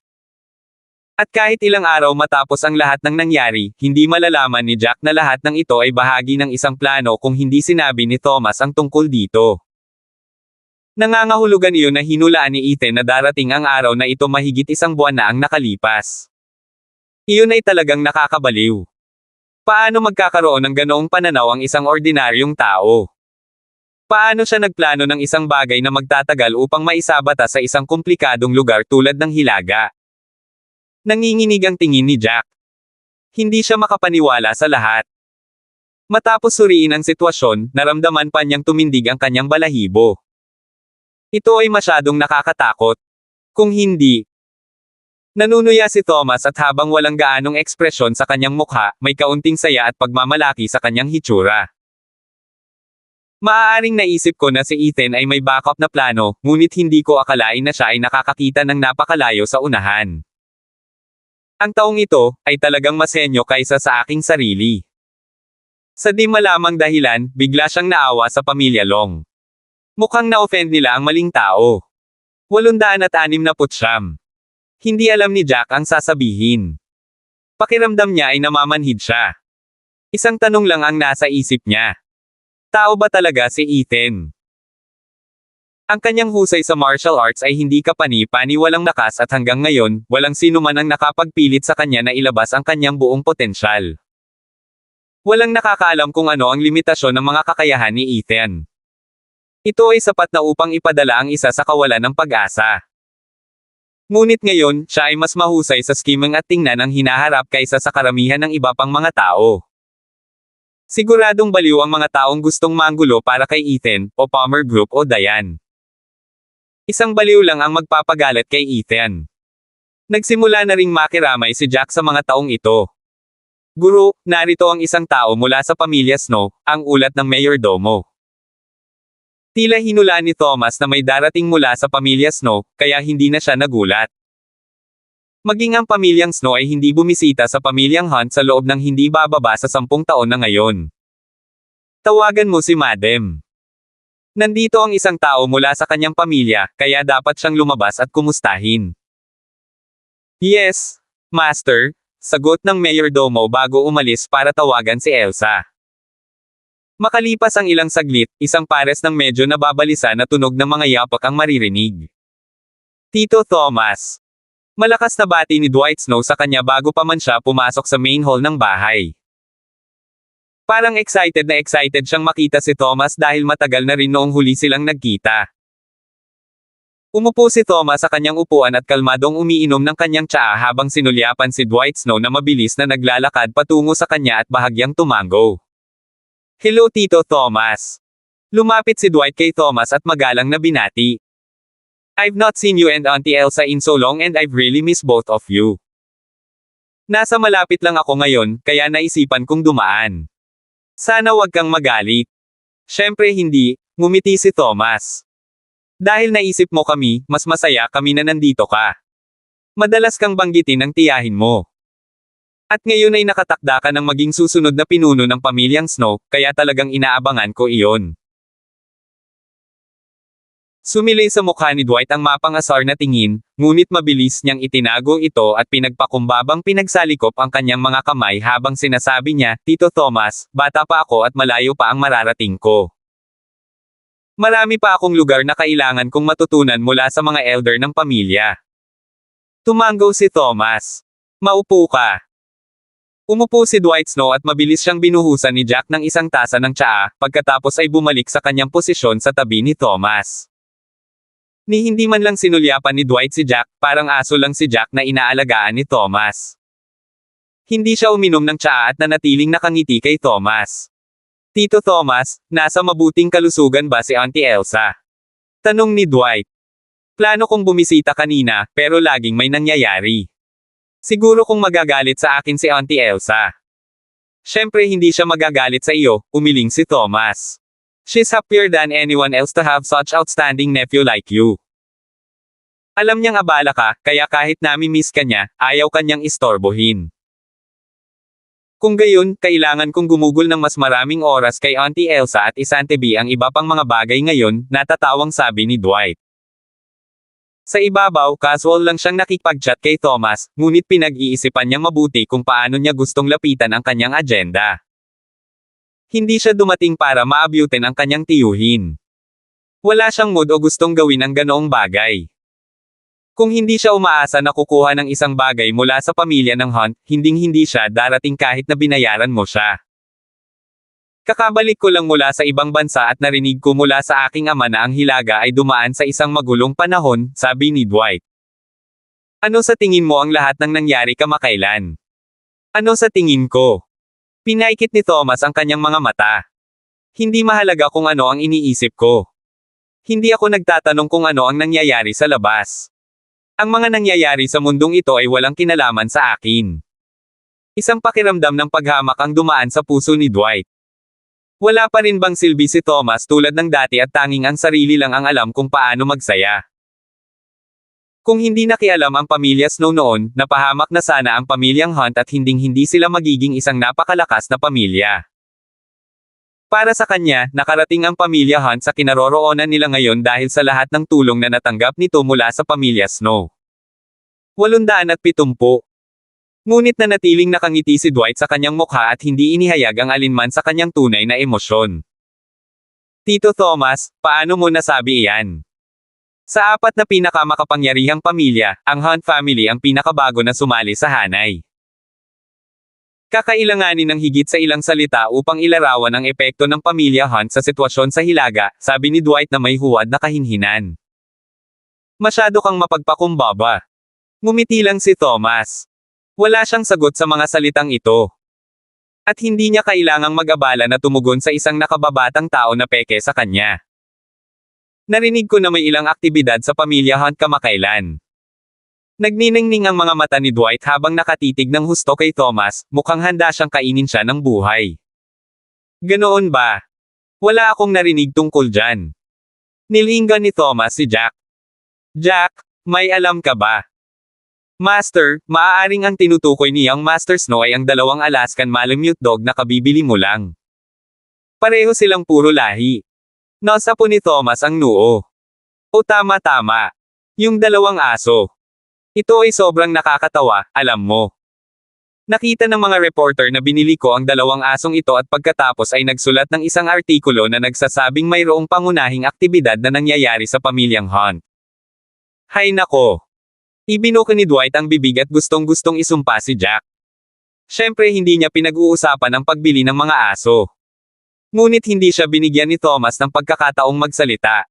At kahit ilang araw matapos ang lahat ng nangyari, hindi malalaman ni Jack na lahat ng ito ay bahagi ng isang plano kung hindi sinabi ni Thomas ang tungkol dito. Nangangahulugan iyon na hinulaan ni Ethan na darating ang araw na ito mahigit 1 buwan na ang nakalipas. Iyon ay talagang nakakabaliw. Paano magkakaroon ng ganoong pananaw ang isang ordinaryong tao? Paano siya nagplano ng isang bagay na magtatagal upang maisabata sa isang komplikadong lugar tulad ng Hilaga? Nanginginig ang tingin ni Jack. Hindi siya makapaniwala sa lahat. Matapos suriin ang sitwasyon, naramdaman pa niyang tumindig ang kanyang balahibo. Ito ay masyadong nakakatakot. Kung hindi. Nanunuya si Thomas at habang walang gaanong ekspresyon sa kanyang mukha, may kaunting saya at pagmamalaki sa kanyang hitsura. Maaaring naisip ko na si Ethan ay may backup na plano, ngunit hindi ko akalain na siya ay nakakakita ng napakalayo sa unahan. Ang taong ito, ay talagang mas henyo kaysa sa aking sarili. Sa di malamang dahilan, bigla siyang naawa sa pamilya Long. Mukhang na-offend nila ang maling tao. 869. Hindi alam ni Jack ang sasabihin. Pakiramdam niya ay namamanhid siya. Isang tanong lang ang nasa isip niya. Tao ba talaga si Ethan? Ang kanyang husay sa martial arts ay hindi kapani-pani walang lakas at hanggang ngayon, walang sino man ang nakapagpilit sa kanya na ilabas ang kanyang buong potensyal. Walang nakakaalam kung ano ang limitasyon ng mga kakayahan ni Ethan. Ito ay sapat na upang ipadala ang isa sa kawalan ng pag-asa. Ngunit ngayon, siya ay mas mahusay sa scheming at tingnan ang hinaharap kaysa sa karamihan ng iba pang mga tao. Siguradong baliw ang mga taong gustong manggulo para kay Ethan, o Palmer Group o Diane. Isang baliw lang ang magpapagalit kay Ethan. Nagsimula na ring makiramay si Jack sa mga taong ito. Guro, narito ang isang tao mula sa pamilya Snow, ang ulat ng mayordomo. Tila hinulaan ni Thomas na may darating mula sa pamilya Snow, kaya hindi na siya nagulat. Maging ang pamilyang Snow ay hindi bumisita sa pamilyang Hunt sa loob ng hindi bababa sa 10 taon na ngayon. Tawagan mo si Madam. Nandito ang isang tao mula sa kanyang pamilya, kaya dapat siyang lumabas at kumustahin. Yes, Master, sagot ng mayordomo bago umalis para tawagan si Elsa. Makalipas ang ilang saglit, isang pares ng medyo nababalisa na tunog ng mga yapak ang maririnig. Tito Thomas. Malakas na bati ni Dwight Snow sa kanya bago pa man siya pumasok sa main hall ng bahay. Parang excited na excited siyang makita si Thomas dahil matagal na rin noong huli silang nagkita. Umupo si Thomas sa kanyang upuan at kalmadong umiinom ng kanyang tsaa habang sinulyapan si Dwight Snow na mabilis na naglalakad patungo sa kanya at bahagyang tumango. Hello Tito Thomas. Lumapit si Dwight kay Thomas at magalang na binati. I've not seen you and Auntie Elsa in so long and I've really missed both of you. Nasa malapit lang ako ngayon, kaya naisipan kong dumaan. Sana wag kang magalit. Syempre hindi, ngumiti si Thomas. Dahil naisip mo kami, mas masaya kami na nandito ka. Madalas kang banggitin ng tiyahin mo. At ngayon ay nakatakda ka ng maging susunod na pinuno ng pamilyang Snow, kaya talagang inaabangan ko iyon. Sumilay sa mukha ni Dwight ang mapangasar na tingin, ngunit mabilis niyang itinago ito at pinagpakumbabang pinagsalikop ang kanyang mga kamay habang sinasabi niya, Tito Thomas, bata pa ako at malayo pa ang mararating ko. Marami pa akong lugar na kailangan kong matutunan mula sa mga elder ng pamilya. Tumango si Thomas. Maupo ka. Umupo si Dwight Snow at mabilis siyang binuhusan ni Jack ng isang tasa ng tsaa, pagkatapos ay bumalik sa kanyang posisyon sa tabi ni Thomas. Ni hindi man lang sinulyapan ni Dwight si Jack, parang aso lang si Jack na inaalagaan ni Thomas. Hindi siya uminom ng tsaa at nanatiling nakangiti kay Thomas. Tito Thomas, nasa mabuting kalusugan ba si Auntie Elsa? Tanong ni Dwight. Plano kong bumisita kanina, pero laging may nangyayari. Siguro kung magagalit sa akin si Auntie Elsa. Syempre hindi siya magagalit sa iyo, umiling si Thomas. She's happier than anyone else to have such outstanding nephew like you. Alam niyang abala ka, kaya kahit nami-miss ka niya, ayaw kanyang istorbohin. Kung gayon, kailangan kong gumugol ng mas maraming oras kay Auntie Elsa at isantabi ang iba pang mga bagay ngayon, natatawang sabi ni Dwight. Sa ibabaw, casual lang siyang nakipag-chat kay Thomas, ngunit pinag-iisipan niyang mabuti kung paano niya gustong lapitan ang kanyang agenda. Hindi siya dumating para maabyutin ang kanyang tiyuhin. Wala siyang mood o gustong gawin ang ganoong bagay. Kung hindi siya umaasa na kukuha ng isang bagay mula sa pamilya ng Hunt, hinding-hindi siya darating kahit na binayaran mo siya. Kakabalik ko lang mula sa ibang bansa at narinig ko mula sa aking ama na ang Hilaga ay dumaan sa isang magulong panahon, sabi ni Dwight. Ano sa tingin mo ang lahat ng nangyari kamakailan? Ano sa tingin ko? Pinaikit ni Thomas ang kanyang mga mata. Hindi mahalaga kung ano ang iniisip ko. Hindi ako nagtatanong kung ano ang nangyayari sa labas. Ang mga nangyayari sa mundong ito ay walang kinalaman sa akin. Isang pakiramdam ng paghamak ang dumaan sa puso ni Dwight. Wala pa rin bang silbi si Thomas tulad ng dati at tanging ang sarili lang ang alam kung paano magsaya. Kung hindi nakialam ang pamilya Snow noon, napahamak na sana ang pamilyang Hunt at hinding-hindi sila magiging isang napakalakas na pamilya. Para sa kanya, nakarating ang pamilya Hunt sa kinaroroonan nila ngayon dahil sa lahat ng tulong na natanggap nito mula sa pamilya Snow. 870. Ngunit nanatiling nakangiti si Dwight sa kanyang mukha at hindi inihayag ang alinman sa kanyang tunay na emosyon. Tito Thomas, paano mo nasabi iyan? Sa 4 na pinakamakapangyarihang pamilya, ang Hunt family ang pinakabago na sumali sa hanay. Kakailanganin ng higit sa ilang salita upang ilarawan ang epekto ng pamilya Hunt sa sitwasyon sa Hilaga, sabi ni Dwight na may huwad na kahinhinan. Masyado kang mapagpakumbaba. Ngumiti lang si Thomas. Wala siyang sagot sa mga salitang ito. At hindi niya kailangang mag-abala na tumugon sa isang nakababatang tao na peke sa kanya. Narinig ko na may ilang aktibidad sa pamilya Hunt kamakailan. Nagniningning ang mga mata ni Dwight habang nakatitig ng husto kay Thomas, mukhang handa siyang kainin siya ng buhay. Ganoon ba? Wala akong narinig tungkol dyan. Nilingan ni Thomas si Jack. Jack, may alam ka ba? Master, maaaring ang tinutukoy niyang Master Snow ay ang dalawang Alaskan Malamute Dog na kabibili mo lang. Pareho silang puro lahi. Nasapo ni Thomas ang noo. O tama-tama. Yung dalawang aso. Ito ay sobrang nakakatawa, alam mo. Nakita ng mga reporter na binili ko ang dalawang asong ito at pagkatapos ay nagsulat ng isang artikulo na nagsasabing mayroong pangunahing aktibidad na nangyayari sa pamilyang Hunt. Hay nako. Ibinuka ni Dwight ang bibig at gustong-gustong isumpa si Jack. Siyempre hindi niya pinag-uusapan ang pagbili ng mga aso. Ngunit hindi siya binigyan ni Thomas ng pagkakataong magsalita.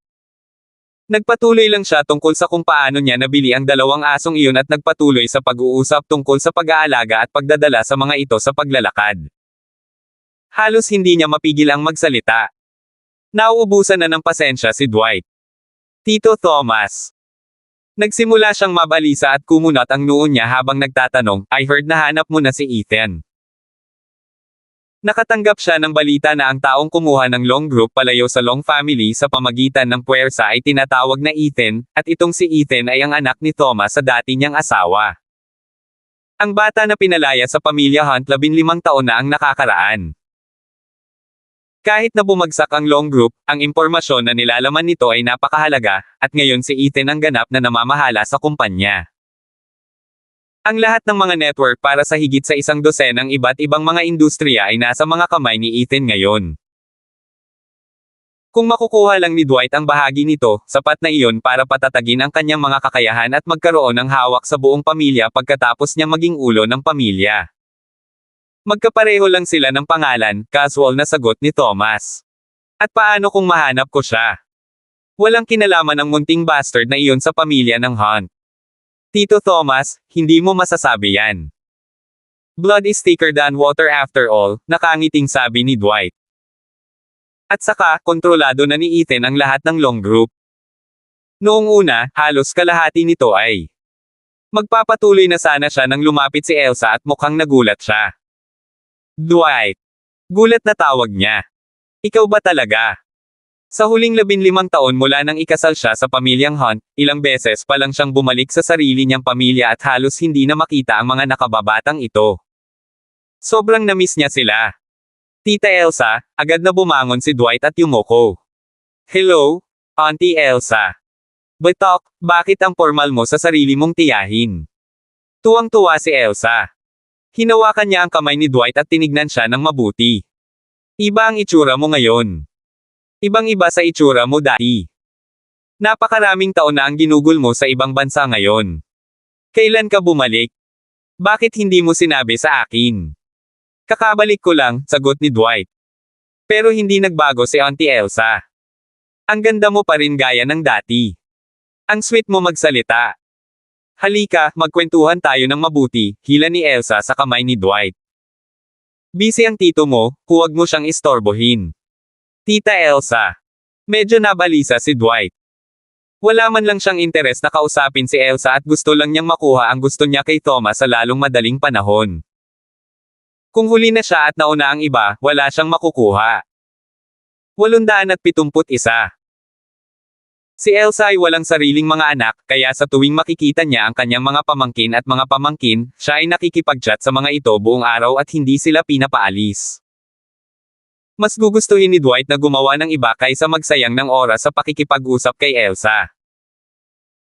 Nagpatuloy lang siya tungkol sa kung paano niya nabili ang dalawang asong iyon at nagpatuloy sa pag-uusap tungkol sa pag-aalaga at pagdadala sa mga ito sa paglalakad. Halos hindi niya mapigil ang magsalita. Nauubusan na ng pasensya si Dwight. Tito Thomas. Nagsimula siyang mabalisa at kumunat ang noo niya habang nagtatanong, I heard na hanap mo na si Ethan. Nakatanggap siya ng balita na ang taong kumuha ng Long Group palayo sa Long family sa pamagitan ng puwersa ay tinatawag na Ethan, at itong si Ethan ay ang anak ni Thomas sa dati niyang asawa. Ang bata na pinalaya sa pamilya Hunt 15 taon na ang nakakaraan. Kahit na bumagsak ang Long Group, ang impormasyon na nilalaman nito ay napakahalaga, at ngayon si Ethan ang ganap na namamahala sa kumpanya. Ang lahat ng mga network para sa higit sa 100 ng iba't ibang mga industriya ay nasa mga kamay ni Ethan ngayon. Kung makukuha lang ni Dwight ang bahagi nito, sapat na iyon para patatagin ang kanyang mga kakayahan at magkaroon ng hawak sa buong pamilya pagkatapos niya maging ulo ng pamilya. Magkapareho lang sila ng pangalan, casual na sagot ni Thomas. At paano kung mahanap ko siya? Walang kinalaman ang munting bastard na iyon sa pamilya ng Hunt. Tito Thomas, hindi mo masasabi yan. Blood is thicker than water after all, nakangiting sabi ni Dwight. At saka, kontrolado na ni Ethan ang lahat ng Long Group. Noong una, halos kalahati nito ay. Magpapatuloy na sana siya nang lumapit si Elsa at mukhang nagulat siya. Dwight. Gulat na tawag niya. Ikaw ba talaga? Sa huling 15 taon mula nang ikasal siya sa pamilyang Hunt, ilang beses pa lang siyang bumalik sa sarili niyang pamilya at halos hindi na makita ang mga nakababatang ito. Sobrang namiss niya sila. Tita Elsa, agad na bumangon si Dwight at yumuko. Hello, Auntie Elsa. Batok, bakit ang formal mo sa sarili mong tiyahin? Tuwang-tuwa si Elsa. Hinawakan niya ang kamay ni Dwight at tinignan siya ng mabuti. Iba ang itsura mo ngayon. Ibang-iba sa itsura mo dati. Napakaraming taon na ang ginugol mo sa ibang bansa ngayon. Kailan ka bumalik? Bakit hindi mo sinabi sa akin? Kakabalik ko lang, sagot ni Dwight. Pero hindi nagbago si Auntie Elsa. Ang ganda mo pa rin gaya ng dati. Ang sweet mo magsalita. Halika, magkwentuhan tayo ng mabuti, hila ni Elsa sa kamay ni Dwight. Busy ang tito mo, huwag mo siyang istorbohin. Tita Elsa. Medyo nabalisa si Dwight. Wala man lang siyang interes na kausapin si Elsa at gusto lang niyang makuha ang gusto niya kay Thomas sa lalong madaling panahon. Kung huli na siya at nauna ang iba, wala siyang makukuha. 871. Si Elsa ay walang sariling mga anak, kaya sa tuwing makikita niya ang kanyang mga pamangkin at mga pamangkin, siya ay nakikipag-chat sa mga ito buong araw at hindi sila pinapaalis. Mas gugustuhin ni Dwight na gumawa ng iba kaysa magsayang ng oras sa pakikipag-usap kay Elsa.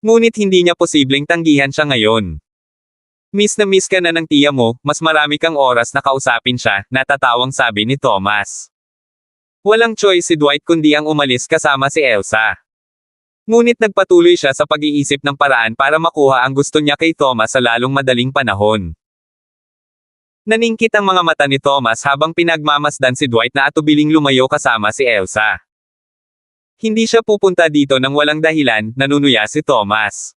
Ngunit hindi niya posibleng tanggihan siya ngayon. Miss na miss ka na ng tiya mo, mas marami kang oras na kausapin siya, natatawang sabi ni Thomas. Walang choice si Dwight kundi ang umalis kasama si Elsa. Ngunit nagpatuloy siya sa pag-iisip ng paraan para makuha ang gusto niya kay Thomas sa lalong madaling panahon. Naningkit ang mga mata ni Thomas habang pinagmamasdan si Dwight na atubiling lumayo kasama si Elsa. Hindi siya pupunta dito nang walang dahilan, nanunuya si Thomas.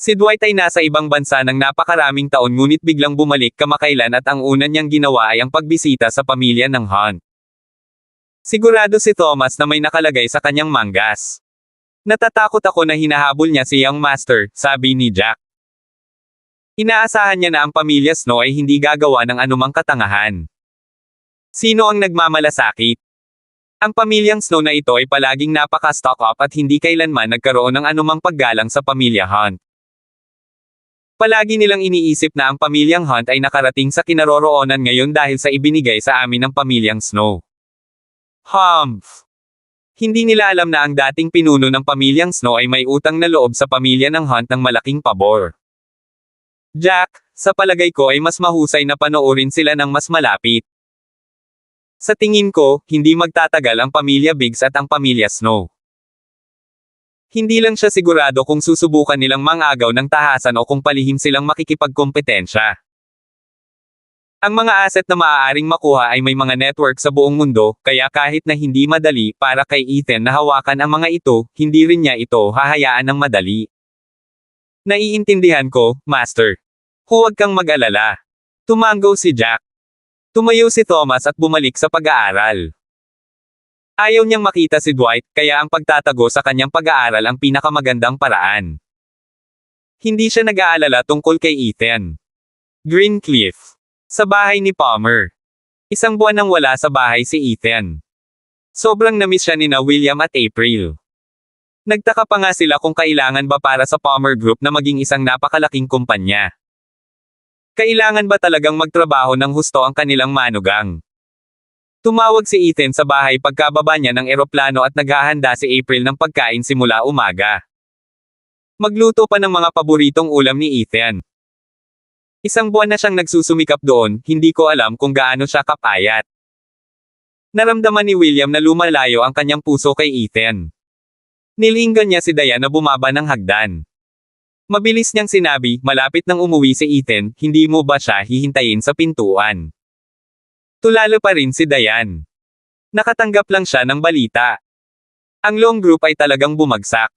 Si Dwight ay nasa ibang bansa ng napakaraming taon ngunit biglang bumalik kamakailan at ang una niyang ginawa ay ang pagbisita sa pamilya ng Hunt. Sigurado si Thomas na may nakalagay sa kanyang manggas. Natatakot ako na hinahabol niya si Young Master, sabi ni Jack. Inaasahan niya na ang pamilya Snow ay hindi gagawa ng anumang katangahan. Sino ang nagmamalasakit? Ang pamilyang Snow na ito ay palaging napaka-stock up at hindi kailanman nagkaroon ng anumang paggalang sa pamilya Hunt. Palagi nilang iniisip na ang pamilyang Hunt ay nakarating sa kinaroroonan ngayon dahil sa ibinigay sa amin ng pamilyang Snow. Humph! Hindi nila alam na ang dating pinuno ng pamilyang Snow ay may utang na loob sa pamilya ng Hunt ng malaking pabor. Jack, sa palagay ko ay mas mahusay na panoorin sila ng mas malapit. Sa tingin ko, hindi magtatagal ang pamilya Biggs at ang pamilya Snow. Hindi lang siya sigurado kung susubukan nilang mangagaw ng tahasan o kung palihim silang makikipagkompetensya. Ang mga asset na maaaring makuha ay may mga network sa buong mundo, kaya kahit na hindi madali para kay Ethan na hawakan ang mga ito, hindi rin niya ito hahayaan ng madali. Naiintindihan ko, Master. Huwag kang mag-alala. Tumango si Jack. Tumayo si Thomas at bumalik sa pag-aaral. Ayaw niyang makita si Dwight, kaya ang pagtatago sa kanyang pag-aaral ang pinakamagandang paraan. Hindi siya nag-aalala tungkol kay Ethan. Greencliff. Sa bahay ni Palmer. Isang buwan nang wala sa bahay si Ethan. Sobrang namiss siya nina William at April. Nagtaka pa nga sila kung kailangan ba para sa Palmer Group na maging isang napakalaking kumpanya. Kailangan ba talagang magtrabaho ng husto ang kanilang manugang? Tumawag si Ethan sa bahay pagkababa niya ng eroplano at naghahanda si April ng pagkain simula umaga. Magluto pa ng mga paboritong ulam ni Ethan. Isang buwan na siyang nagsusumikap doon, hindi ko alam kung gaano siya kapayat. Naramdaman ni William na lumalayo ang kanyang puso kay Ethan. Nilinggan niya si Diane na bumaba ng hagdan. Mabilis niyang sinabi, malapit nang umuwi si Ethan, hindi mo ba siya hihintayin sa pintuan? Tulalo pa rin si Diane. Nakatanggap lang siya ng balita. Ang Long Group ay talagang bumagsak.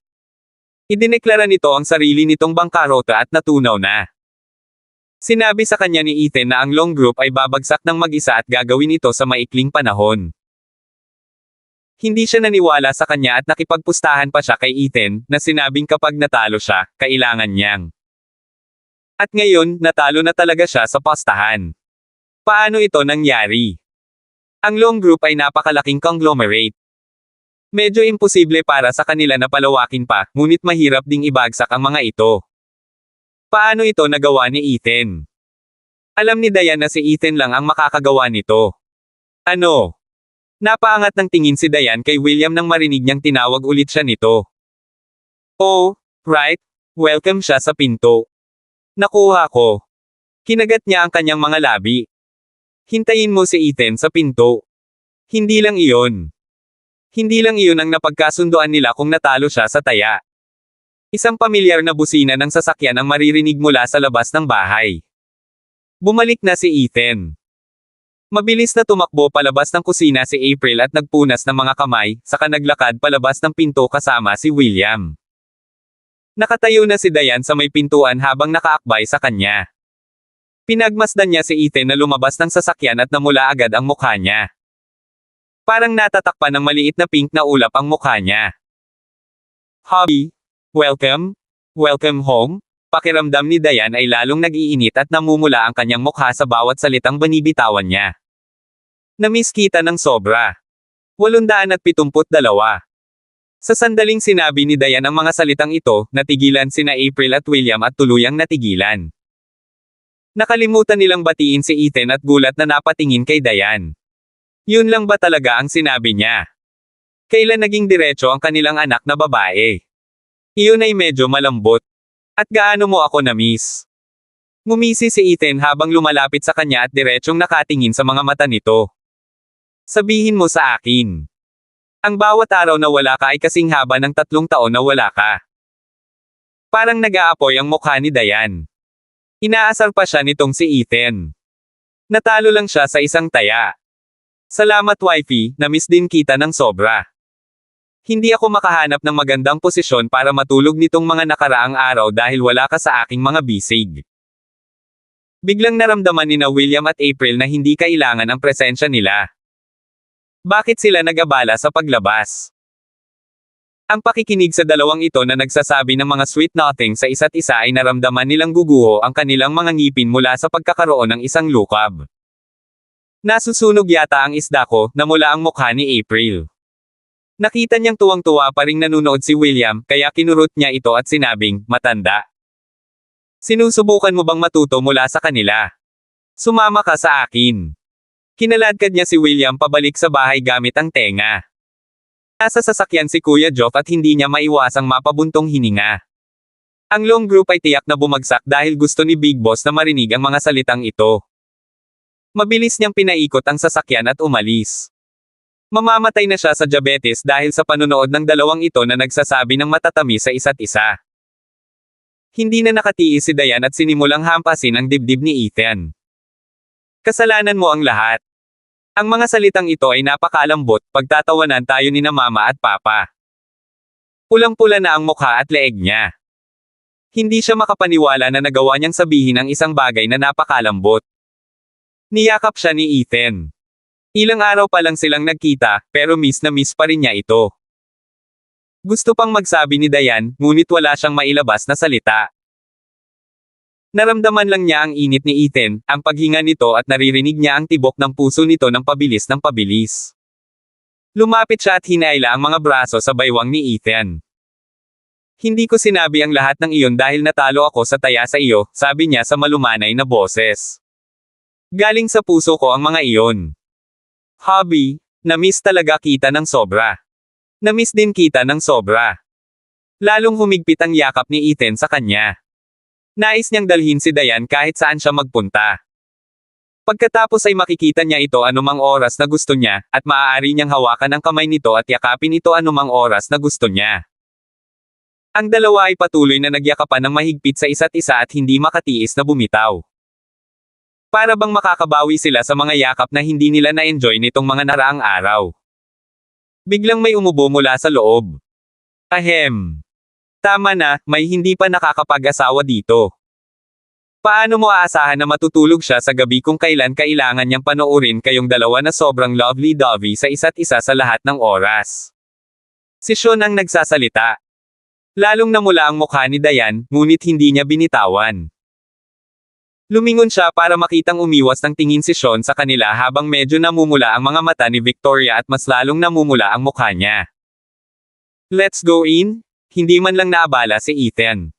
Idineklara nito ang sarili nitong bangkarota at natunaw na. Sinabi sa kanya ni Ethan na ang Long Group ay babagsak ng mag-isa at gagawin ito sa maikling panahon. Hindi siya naniwala sa kanya at nakipagpustahan pa siya kay Ethan, na sinabing kapag natalo siya, kailangan niyang. At ngayon, natalo na talaga siya sa postahan. Paano ito nangyari? Ang Long Group ay napakalaking conglomerate. Medyo imposible para sa kanila na palawakin pa, ngunit mahirap ding ibagsak ang mga ito. Paano ito nagawa ni Ethan? Alam ni Diane na si Ethan lang ang makakagawa nito. Ano? Napaangat ng tingin si Diane kay William nang marinig niyang tinawag ulit siya nito. Oh, right, welcome siya sa pinto. Nakuha ko. Kinagat niya ang kanyang mga labi. Hintayin mo si Ethan sa pinto. Hindi lang iyon. Hindi lang iyon ang napagkasunduan nila kung natalo siya sa taya. Isang pamilyar na busina ng sasakyan ang maririnig mula sa labas ng bahay. Bumalik na si Ethan. Mabilis na tumakbo palabas ng kusina si April at nagpunas ng mga kamay, saka naglakad palabas ng pinto kasama si William. Nakatayo na si Diane sa may pintuan habang nakaakbay sa kanya. Pinagmasdan niya si Ethan na lumabas ng sasakyan at namula agad ang mukha niya. Parang natatakpan ng maliit na pink na ulap ang mukha niya. Hubby, welcome? Welcome home? Pakiramdam ni Diane ay lalong nag-iinit at namumula ang kanyang mukha sa bawat salitang binibitawan niya. Namiss kita ng sobra. 872. Sa sandaling sinabi ni Diane ang mga salitang ito, natigilan sina April at William at tuluyang natigilan. Nakalimutan nilang batiin si Ethan at gulat na napatingin kay Diane. Yun lang ba talaga ang sinabi niya? Kailan naging diretso ang kanilang anak na babae? Iyon ay medyo malambot. At gaano mo ako na-miss? Ngumisi si Ethan habang lumalapit sa kanya at diretsong nakatingin sa mga mata nito. Sabihin mo sa akin. Ang bawat araw na wala ka ay kasing haba ng 3 taon na wala ka. Parang nag-aapoy ang mukha ni Diane. Inaasar pa siya nitong si Ethan. Natalo lang siya sa isang taya. Salamat wifey, na-miss din kita ng sobra. Hindi ako makahanap ng magandang posisyon para matulog nitong mga nakaraang araw dahil wala ka sa aking mga bisig. Biglang naramdaman ni na William at April na hindi kailangan ang presensya nila. Bakit sila nag-abala sa paglabas? Ang pakikinig sa dalawang ito na nagsasabi ng mga sweet nothing sa isa't isa ay naramdaman nilang guguho ang kanilang mga ngipin mula sa pagkakaroon ng isang lukab. Nasusunog yata ang isda ko, namula ang mukha ni April. Nakita niyang tuwang-tuwa pa ring nanunood si William, kaya kinurot niya ito at sinabing, matanda. Sinusubukan mo bang matuto mula sa kanila? Sumama ka sa akin. Kinaladkad niya si William pabalik sa bahay gamit ang tenga. Nasa sasakyan si Kuya Joff at hindi niya maiwasang mapabuntong hininga. Ang long group ay tiyak na bumagsak dahil gusto ni Big Boss na marinig ang mga salitang ito. Mabilis niyang pinaikot ang sasakyan at umalis. Mamamatay na siya sa diabetes dahil sa panunood ng dalawang ito na nagsasabi ng matatamis sa isa't isa. Hindi na nakatiis si Diane at sinimulang hampasin ang dibdib ni Ethan. Kasalanan mo ang lahat. Ang mga salitang ito ay napakalambot, pagtatawanan tayo ni na Mama at Papa. Pulang-pula na ang mukha at leeg niya. Hindi siya makapaniwala na nagawa niyang sabihin ang isang bagay na napakalambot. Niyakap siya ni Ethan. Ilang araw pa lang silang nagkita, pero miss na miss pa rin niya ito. Gusto pang magsabi ni Diane, ngunit wala siyang mailabas na salita. Naramdaman lang niya ang init ni Ethan, ang paghinga nito at naririnig niya ang tibok ng puso nito ng pabilis ng pabilis. Lumapit siya at hinaila ang mga braso sa baywang ni Ethan. Hindi ko sinabi ang lahat ng iyon dahil natalo ako sa taya sa iyo, sabi niya sa malumanay na boses. Galing sa puso ko ang mga iyon. Hobby, na-miss talaga kita ng sobra. Na-miss din kita ng sobra. Lalong humigpit ang yakap ni Ethan sa kanya. Nais niyang dalhin si Diane kahit saan siya magpunta. Pagkatapos ay makikita niya ito anumang oras na gusto niya, at maaari niyang hawakan ang kamay nito at yakapin ito anumang oras na gusto niya. Ang dalawa ay patuloy na nagyakapan ng mahigpit sa isa't isa at hindi makatiis na bumitaw. Para bang makakabawi sila sa mga yakap na hindi nila na-enjoy nitong mga naraang araw. Biglang may umubo mula sa loob. Ahem. Tama na, may hindi pa nakakapag-asawa dito. Paano mo aasahan na matutulog siya sa gabi kung kailan kailangan niyang panoorin kayong dalawa na sobrang lovely-dovey sa isa't isa sa lahat ng oras? Si Sean ang nagsasalita. Lalong namula ang mukha ni Diane, ngunit hindi niya binitawan. Lumingon siya para makitang umiwas ng tingin si Sean sa kanila habang medyo namumula ang mga mata ni Victoria at mas lalong namumula ang mukha niya. Let's go in? Hindi man lang naabala si Ethan.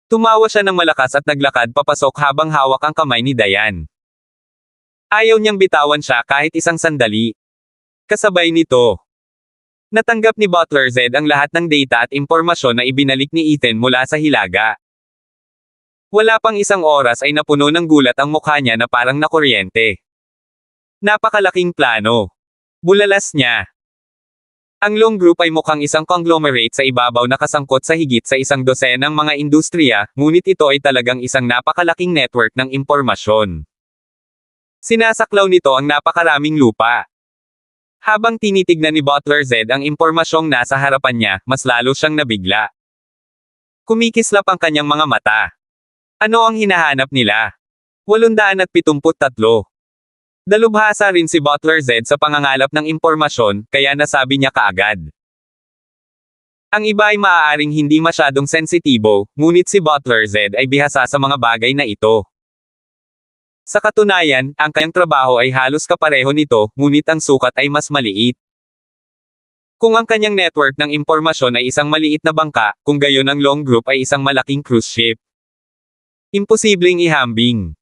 Tumawa siya ng malakas at naglakad papasok habang hawak ang kamay ni Diane. Ayaw niyang bitawan siya kahit isang sandali. Kasabay nito. Natanggap ni Butler Zed ang lahat ng data at impormasyon na ibinalik ni Ethan mula sa hilaga. Wala pang isang oras ay napuno ng gulat ang mukha niya na parang nakuryente. Napakalaking plano. Bulalas niya. Ang long group ay mukhang isang conglomerate sa ibabaw na kasangkot sa higit sa isang dosenang mga industriya, ngunit ito ay talagang isang napakalaking network ng impormasyon. Sinasaklaw nito ang napakaraming lupa. Habang tinitignan ni Butler Zed ang impormasyong nasa harapan niya, mas lalo siyang nabigla. Kumikislap ang kanyang mga mata. Ano ang hinahanap nila? 873. Dalubhasa rin si Butler Zed sa pangangalap ng impormasyon, kaya nasabi niya kaagad. Ang iba ay maaaring hindi masyadong sensitibo, ngunit si Butler Zed ay bihasa sa mga bagay na ito. Sa katunayan, ang kanyang trabaho ay halos kapareho nito, ngunit ang sukat ay mas maliit. Kung ang kanyang network ng impormasyon ay isang maliit na bangka, kung gayon ang long group ay isang malaking cruise ship. Imposibleng ihambing.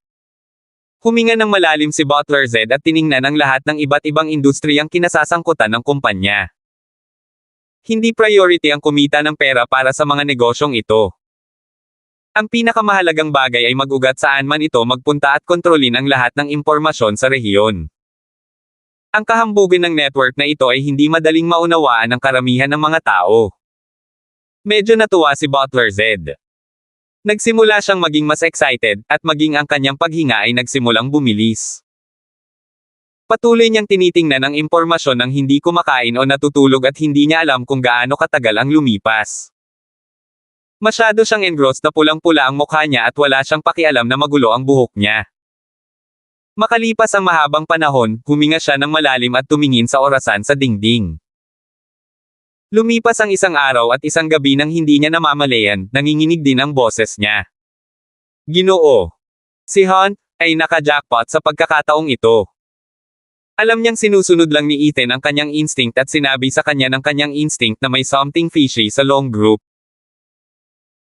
Huminga ng malalim si Butler Zed at tiningnan ang lahat ng iba't ibang industriyang kinasasangkutan ng kumpanya. Hindi priority ang kumita ng pera para sa mga negosyong ito. Ang pinakamahalagang bagay ay mag-ugat saan man ito magpunta at kontrolin ang lahat ng impormasyon sa rehiyon. Ang kahambugan ng network na ito ay hindi madaling maunawaan ng karamihan ng mga tao. Medyo natuwa si Butler Zed. Nagsimula siyang maging mas excited, at maging ang kanyang paghinga ay nagsimulang bumilis. Patuloy niyang tinitingnan ang impormasyon ng hindi kumakain o natutulog at hindi niya alam kung gaano katagal ang lumipas. Masyado siyang engrossed na pulang-pula ang mukha niya at wala siyang pakialam na magulo ang buhok niya. Makalipas ang mahabang panahon, huminga siya ng malalim at tumingin sa orasan sa dingding. Lumipas ang isang araw at isang gabi nang hindi niya namamalayan, nanginginig din ang boses niya. Ginoo! Si Hunt ay naka-jackpot sa pagkakataong ito. Alam niyang sinusunod lang ni Ethan ang kanyang instinct at sinabi sa kanya ng kanyang instinct na may something fishy sa long group.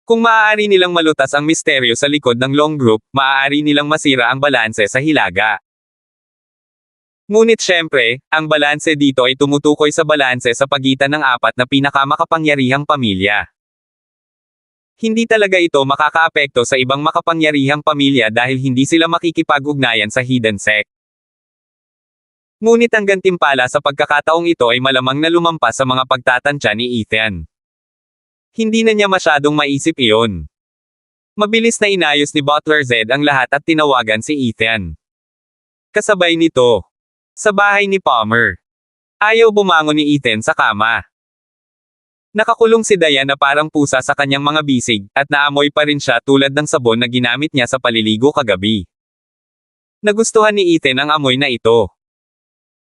Kung maaari nilang malutas ang misteryo sa likod ng long group, maaari nilang masira ang balanse sa hilaga. Ngunit syempre, ang balanse dito ay tumutukoy sa balanse sa pagitan ng apat na pinakamakapangyarihang pamilya. Hindi talaga ito makakaapekto sa ibang makapangyarihang pamilya dahil hindi sila makikipag-ugnayan sa hidden sect. Ngunit ang gantimpala sa pagkakataong ito ay malamang na lumampas sa mga pagtatansya ni Ethan. Hindi na niya masyadong maisip iyon. Mabilis na inayos ni Butler Zed ang lahat at tinawagan si Ethan. Kasabay nito, sa bahay ni Palmer. Ayaw bumangon ni Ethan sa kama. Nakakulong si Diane na parang pusa sa kanyang mga bisig, at naamoy pa rin siya tulad ng sabon na ginamit niya sa paliligo kagabi. Nagustuhan ni Ethan ang amoy na ito.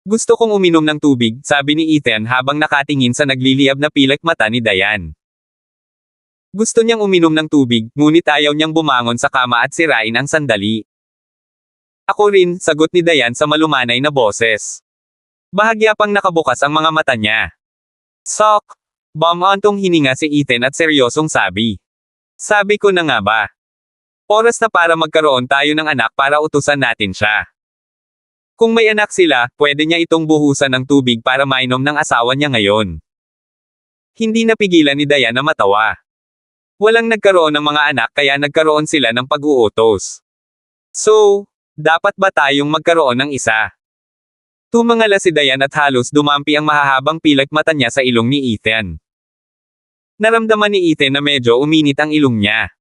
Gusto kong uminom ng tubig, sabi ni Ethan habang nakatingin sa nagliliyab na pilak mata ni Diane. Gusto niyang uminom ng tubig, ngunit ayaw niyang bumangon sa kama at sirain ang sandali. Ako rin, sagot ni Diane sa malumanay na boses. Bahagya pang nakabukas ang mga mata niya. Sok! Bumantong hininga si Ethan at seryosong sabi. Sabi ko na nga ba? Oras na para magkaroon tayo ng anak para utusan natin siya. Kung may anak sila, pwede niya itong buhusan ng tubig para mainom ng asawa niya ngayon. Hindi napigilan ni Diane na matawa. Walang nagkaroon ng mga anak kaya nagkaroon sila ng pag-uutos. So, dapat ba tayong magkaroon ng isa? Tumangala si Diane at halos dumampi ang mahahabang pilak mata niya sa ilong ni Ethan. Naramdaman ni Ethan na medyo uminit ang ilong niya.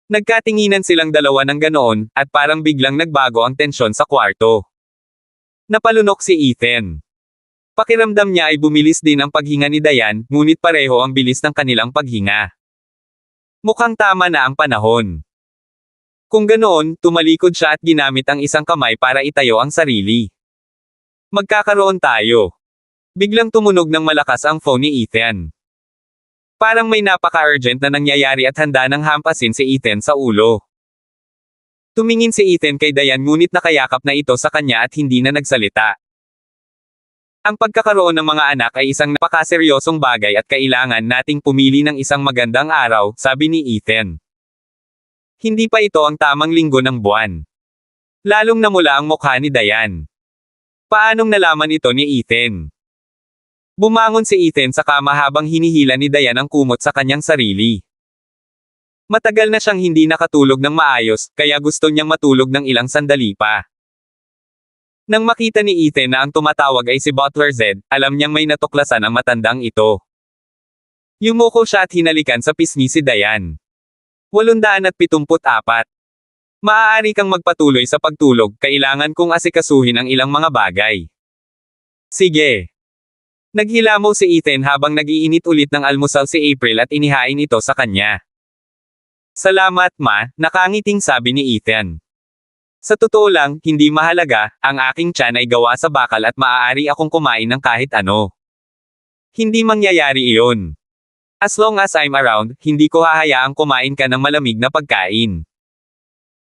Nagkatinginan silang dalawa ng ganoon, at parang biglang nagbago ang tensyon sa kwarto. Napalunok si Ethan. Pakiramdam niya ay bumilis din ang paghinga ni Diane, ngunit pareho ang bilis ng kanilang paghinga. Mukhang tama na ang panahon. Kung ganoon, tumalikod siya at ginamit ang isang kamay para itayo ang sarili. Magkakaroon tayo. Biglang tumunog ng malakas ang phone ni Ethan. Parang may napaka-urgent na nangyayari at handa ng hampasin si Ethan sa ulo. Tumingin si Ethan kay Diane ngunit nakayakap na ito sa kanya at hindi na nagsalita. Ang pagkakaroon ng mga anak ay isang napakaseryosong bagay at kailangan nating pumili ng isang magandang araw, sabi ni Ethan. Hindi pa ito ang tamang linggo ng buwan. Lalong namula ang mukha ni Diane. Paanong nalaman ito ni Ethan? Bumangon si Ethan sa kama habang hinihila ni Diane ang kumot sa kanyang sarili. Matagal na siyang hindi nakatulog ng maayos, kaya gusto niyang matulog ng ilang sandali pa. Nang makita ni Ethan na ang tumatawag ay si Butler Zed, alam niyang may natuklasan ang matandang ito. Yumuko siya at hinalikan sa pisngi si Diane. 874. Maaari kang magpatuloy sa pagtulog, kailangan kong asikasuhin ang ilang mga bagay. Sige. Naghilamo si Ethan habang nag-iinit ulit ng almusal si April at inihain ito sa kanya. Salamat ma, nakangiting sabi ni Ethan. Sa totoo lang, hindi mahalaga, ang aking tiyan ay gawa sa bakal at maaari akong kumain ng kahit ano. Hindi mangyayari iyon. As long as I'm around, hindi ko hahayaang kumain ka ng malamig na pagkain.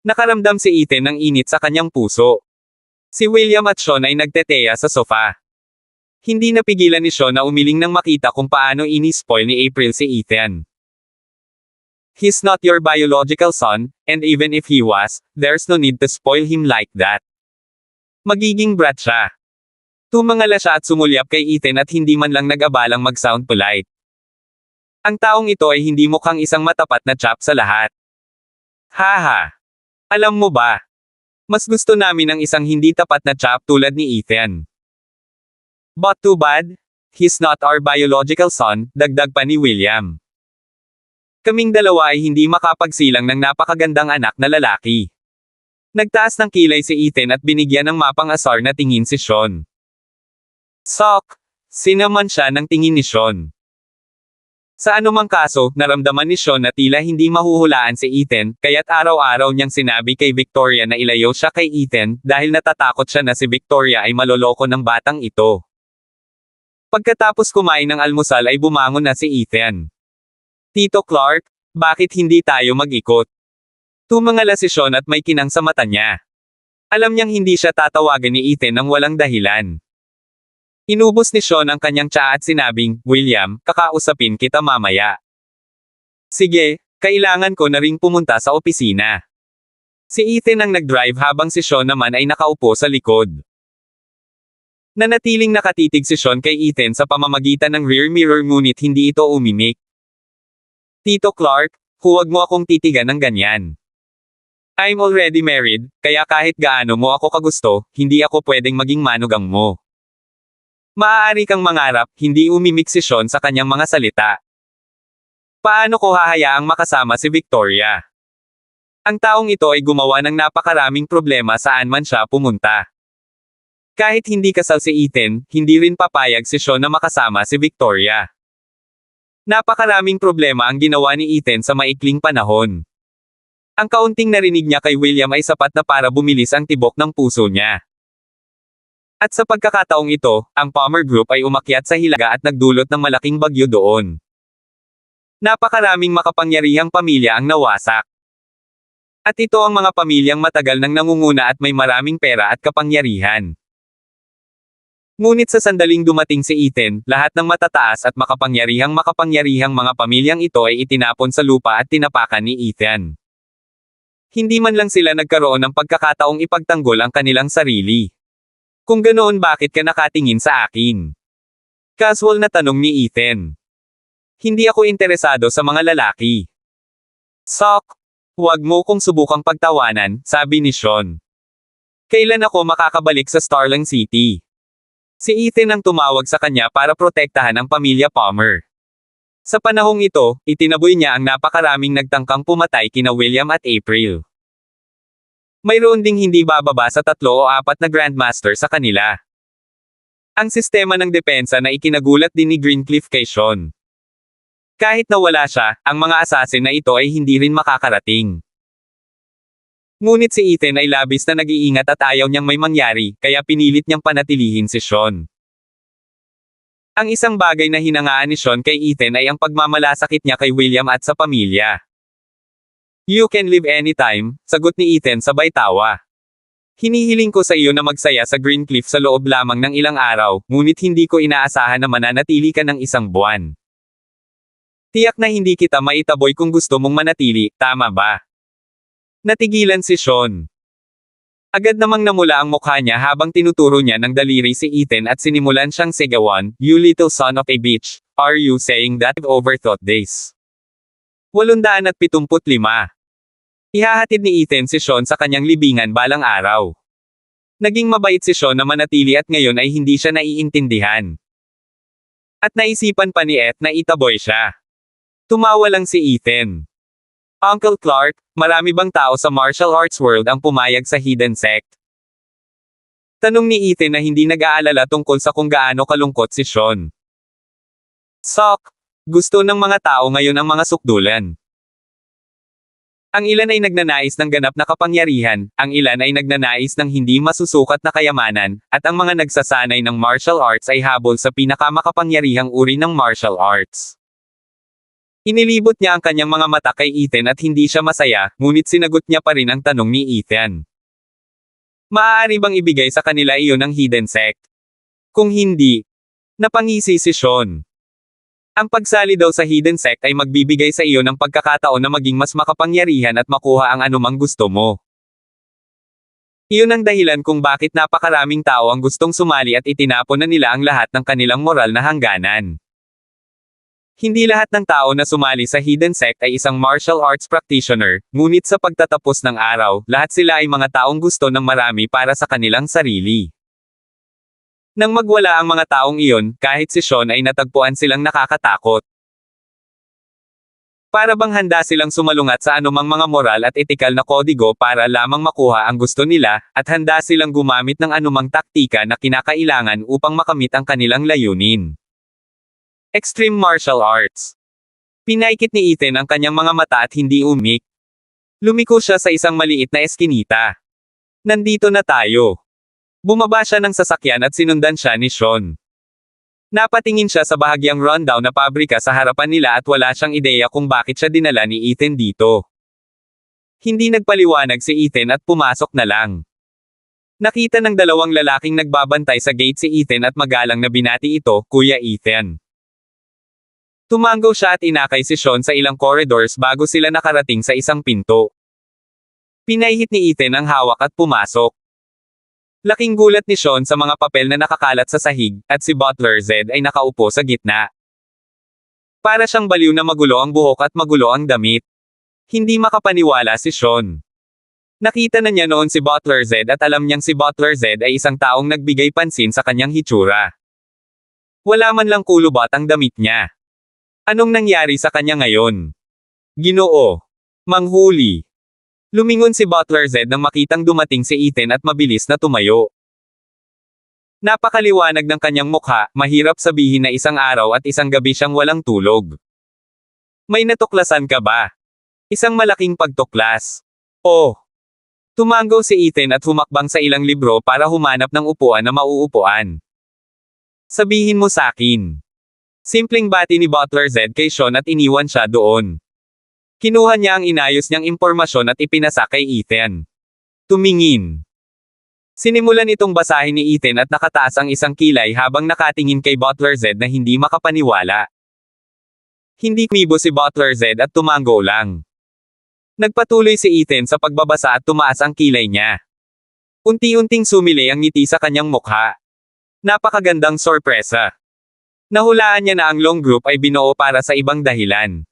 Nakaramdam si Ethan ng init sa kanyang puso. Si William at Sean ay nagteteya sa sofa. Hindi napigilan ni Sean na umiling nang makita kung paano ini-spoil ni April si Ethan. He's not your biological son, and even if he was, there's no need to spoil him like that. Magiging brat siya. Tumangala siya at sumulyap kay Ethan at hindi man lang nag-abalang mag-sound polite. Ang taong ito ay hindi mukhang isang matapat na chap sa lahat. Haha. Alam mo ba? Mas gusto namin ng isang hindi tapat na chap tulad ni Ethan. But too bad, he's not our biological son, dagdag pa ni William. Kaming dalawa ay hindi makapagsilang ng napakagandang anak na lalaki. Nagtaas ng kilay si Ethan at binigyan ng mapang-asar na tingin si Sean. Sok! Sinaman siya ng tingin ni Sean. Sa anumang kaso, naramdaman ni Sean na tila hindi mahuhulaan si Ethan, kaya't araw-araw niyang sinabi kay Victoria na ilayo siya kay Ethan, dahil natatakot siya na si Victoria ay maloloko ng batang ito. Pagkatapos kumain ng almusal ay bumangon na si Ethan. Tito Clark, bakit hindi tayo mag-ikot? Tumangala si Sean at may kinang sa mata niya. Alam niyang hindi siya tatawagan ni Ethan nang walang dahilan. Inubos ni Sean ang kanyang tsaa at sinabing, William, kakausapin kita mamaya. Sige, kailangan ko na ring pumunta sa opisina. Si Ethan ang nag-drive habang si Sean naman ay nakaupo sa likod. Nanatiling nakatitig si Sean kay Ethan sa pamamagitan ng rear mirror ngunit hindi ito umimik. Tito Clark, huwag mo akong titigan ng ganyan. I'm already married, kaya kahit gaano mo ako kagusto, hindi ako pwedeng maging manugang mo. Maaari kang mangarap, hindi umimik si Sean sa kanyang mga salita. Paano ko hahayaang makasama si Victoria? Ang taong ito ay gumawa ng napakaraming problema saan man siya pumunta. Kahit hindi kasal si Ethan, hindi rin papayag si Sean na makasama si Victoria. Napakaraming problema ang ginawa ni Ethan sa maikling panahon. Ang kaunting narinig niya kay William ay sapat na para bumilis ang tibok ng puso niya. At sa pagkakataong ito, ang Palmer Group ay umakyat sa hilaga at nagdulot ng malaking bagyo doon. Napakaraming makapangyarihang pamilya ang nawasak. At ito ang mga pamilyang matagal nang nangunguna at may maraming pera at kapangyarihan. Ngunit sa sandaling dumating si Ethan, lahat ng matataas at makapangyarihang mga pamilyang ito ay itinapon sa lupa at tinapakan ni Ethan. Hindi man lang sila nagkaroon ng pagkakataong ipagtanggol ang kanilang sarili. Kung ganoon bakit ka nakatingin sa akin? Casual na tanong ni Ethan. Hindi ako interesado sa mga lalaki. Sok! Huwag mo kong subukang pagtawanan, sabi ni Sean. Kailan ako makakabalik sa Starling City? Si Ethan ang tumawag sa kanya para protektahan ang pamilya Palmer. Sa panahong ito, itinaboy niya ang napakaraming nagtangkang pumatay kina William at April. Mayroon ding hindi bababa sa 3 o 4 na Grandmaster sa kanila. Ang sistema ng depensa na ikinagulat din ni Greencliff kay Sean. Kahit nawala siya, ang mga assassin na ito ay hindi rin makakarating. Ngunit si Ethan ay labis na nag-iingat at ayaw niyang may mangyari, kaya pinilit niyang panatilihin si Sean. Ang isang bagay na hinangaan ni Sean kay Ethan ay ang pagmamalasakit niya kay William at sa pamilya. You can leave anytime, sagot ni Ethan sabay tawa. Hinihiling ko sa iyo na magsaya sa Greencliff sa loob lamang ng ilang araw, ngunit hindi ko inaasahan na mananatili ka ng 1 buwan. Tiyak na hindi kita maitaboy kung gusto mong manatili, tama ba? Natigilan si Sean. Agad namang namula ang mukha niya habang tinuturo niya ng daliri si Ethan at sinimulan siyang sigawan, You little son of a bitch, are you saying that I've overthought this? 875. Ihahatid ni Ethan si Sean sa kanyang libingan balang araw. Naging mabait si Sean na manatili at ngayon ay hindi siya naiintindihan. At naisipan pa ni Eth na itaboy siya. Tumawa lang si Ethan. Uncle Clark, marami bang tao sa martial arts world ang pumayag sa hidden sect? Tanong ni Ethan na hindi nag-aalala tungkol sa kung gaano kalungkot si Sean. Sok! Gusto ng mga tao ngayon ang mga sukdulan. Ang ilan ay nagnanais ng ganap na kapangyarihan, ang ilan ay nagnanais ng hindi masusukat na kayamanan, at ang mga nagsasanay ng martial arts ay habol sa pinakamakapangyarihang uri ng martial arts. Inilibot niya ang kanyang mga mata kay Ethan at hindi siya masaya, ngunit sinagot niya pa rin ang tanong ni Ethan. Maaari bang ibigay sa kanila iyon ng hidden sect? Kung hindi, napangisi si Sean. Ang pagsali daw sa hidden sect ay magbibigay sa iyo ng pagkakataon na maging mas makapangyarihan at makuha ang anumang gusto mo. Iyon ang dahilan kung bakit napakaraming tao ang gustong sumali at itinapon na nila ang lahat ng kanilang moral na hangganan. Hindi lahat ng tao na sumali sa hidden sect ay isang martial arts practitioner, ngunit sa pagtatapos ng araw, lahat sila ay mga taong gusto ng marami para sa kanilang sarili. Nang magwala ang mga taong iyon, kahit si Sean ay natagpuan silang nakakatakot. Para bang handa silang sumalungat sa anumang mga moral at etikal na kodigo para lamang makuha ang gusto nila, at handa silang gumamit ng anumang taktika na kinakailangan upang makamit ang kanilang layunin. Extreme Martial Arts. Pinaikit ni Ethan ang kanyang mga mata at hindi umik. Lumiko siya sa isang maliit na eskinita. Nandito na tayo. Bumaba siya ng sasakyan at sinundan siya ni Sean. Napatingin siya sa bahagyang rundown na pabrika sa harapan nila at wala siyang ideya kung bakit siya dinala ni Ethan dito. Hindi nagpaliwanag si Ethan at pumasok na lang. Nakita ng dalawang lalaking nagbabantay sa gate si Ethan at magalang na binati ito, Kuya Ethan. Tumango siya at inakay si Sean sa ilang corridors bago sila nakarating sa isang pinto. Pinahihit ni Ethan ang hawak at pumasok. Laking gulat ni Sean sa mga papel na nakakalat sa sahig, at si Butler Zed ay nakaupo sa gitna. Para siyang baliw na magulo ang buhok at magulo ang damit. Hindi makapaniwala si Sean. Nakita na niya noon si Butler Zed at alam niyang si Butler Zed ay isang taong nagbigay pansin sa kanyang hitsura. Wala man lang kulubot ang damit niya. Anong nangyari sa kanya ngayon? Ginoo. Manghuli. Lumingon si Butler Zed nang makitang dumating si Ethan at mabilis na tumayo. Napakaliwanag ng kanyang mukha, mahirap sabihin na isang araw at isang gabi siyang walang tulog. May natuklasan ka ba? Isang malaking pagtuklas. Oh. Tumango si Ethan at humakbang sa ilang libro para humanap ng upuan na mauupuan. Sabihin mo sa akin. Simpleng bati ni Butler Zed kay Sean at iniwan siya doon. Kinuha niya ang inayos niyang impormasyon at ipinasa kay Ethan. Tumingin. Sinimulan itong basahin ni Ethan at nakataas ang isang kilay habang nakatingin kay Butler Zed na hindi makapaniwala. Hindi kumibo si Butler Zed at tumango lang. Nagpatuloy si Ethan sa pagbabasa at tumaas ang kilay niya. Unti-unting sumilay ang ngiti sa kanyang mukha. Napakagandang sorpresa. Nahulaan niya na ang Long Group ay binuo para sa ibang dahilan.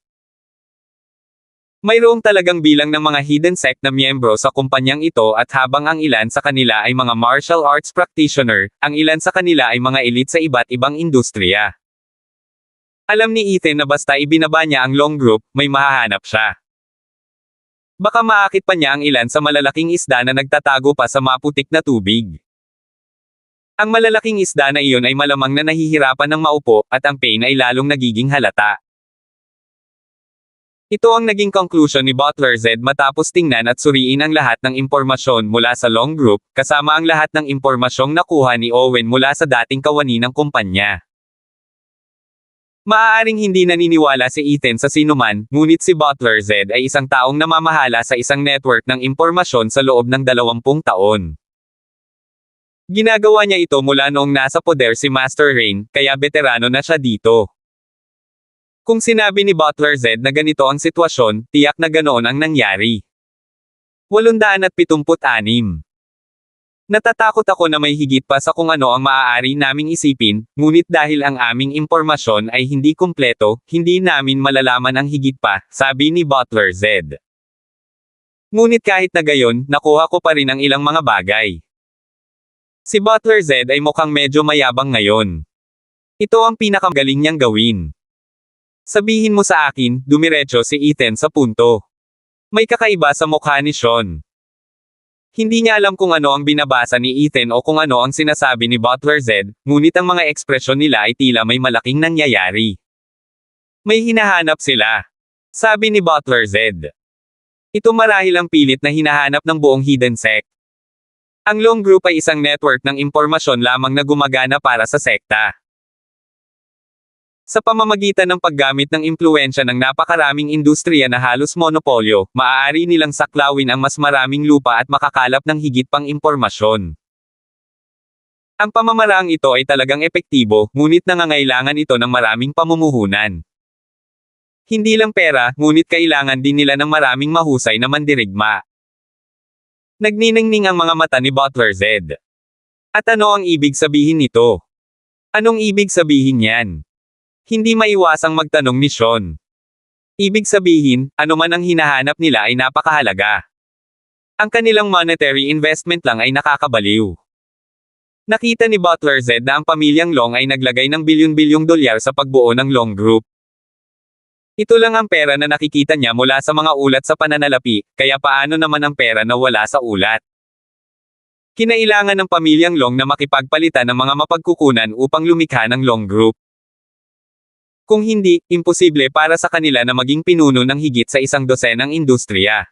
Mayroong talagang bilang ng mga hidden sect na miyembro sa kumpanyang ito at habang ang ilan sa kanila ay mga martial arts practitioner, ang ilan sa kanila ay mga elite sa iba't ibang industriya. Alam ni Ethan na basta ibinaba niya ang Long Group, may mahahanap siya. Baka maakit pa niya ang ilan sa malalaking isda na nagtatago pa sa maputik na tubig. Ang malalaking isda na iyon ay malamang na nahihirapan ng maupo, at ang pain ay lalong nagiging halata. Ito ang naging conclusion ni Butler Zed matapos tingnan at suriin ang lahat ng impormasyon mula sa Long Group, kasama ang lahat ng impormasyong nakuha ni Owen mula sa dating kawani ng kumpanya. Maaaring hindi naniniwala si Ethan sa sinuman, ngunit si Butler Zed ay isang taong namamahala sa isang network ng impormasyon sa loob ng 20 taon. Ginagawa niya ito mula noong nasa poder si Master Rain, kaya veterano na siya dito. Kung sinabi ni Butler Zed na ganito ang sitwasyon, tiyak na ganoon ang nangyari. 876. Natatakot ako na may higit pa sa kung ano ang maaari naming isipin, ngunit dahil ang aming impormasyon ay hindi kumpleto, hindi namin malalaman ang higit pa, sabi ni Butler Zed. Ngunit kahit na gayon, nakuha ko pa rin ang ilang mga bagay. Si Butler Zed ay mukhang medyo mayabang ngayon. Ito ang pinakamagaling niyang gawin. Sabihin mo sa akin, dumiretso si Ethan sa punto. May kakaiba sa mukha ni Sean. Hindi niya alam kung ano ang binabasa ni Ethan o kung ano ang sinasabi ni Butler Zed, ngunit ang mga ekspresyon nila ay tila may malaking nangyayari. May hinahanap sila. Sabi ni Butler Zed. Ito marahil ang pilit na hinahanap ng buong hidden sect. Ang Long Group ay isang network ng impormasyon lamang na gumagana para sa sekta. Sa pamamagitan ng paggamit ng impluwensya ng napakaraming industriya na halos monopolyo, maaari nilang saklawin ang mas maraming lupa at makakalap ng higit pang impormasyon. Ang pamamaraang ito ay talagang epektibo, ngunit nangangailangan ito ng maraming pamumuhunan. Hindi lang pera, ngunit kailangan din nila ng maraming mahusay na mandirigma. Nagniningning ang mga mata ni Butler Zed. At ano ang ibig sabihin nito? Anong ibig sabihin yan? Hindi maiwasang magtanong ni Sean. Ibig sabihin, ano man ang hinahanap nila ay napakahalaga. Ang kanilang monetary investment lang ay nakakabaliw. Nakita ni Butler Zed na ang pamilyang Long ay naglagay ng bilyon-bilyong dolyar sa pagbuo ng Long Group. Ito lang ang pera na nakikita niya mula sa mga ulat sa pananalapi, kaya paano naman ang pera na wala sa ulat? Kinailangan ng pamilyang Long na makipagpalitan ng mga mapagkukunan upang lumikha ng Long Group. Kung hindi, imposible para sa kanila na maging pinuno ng higit sa 100 industriya.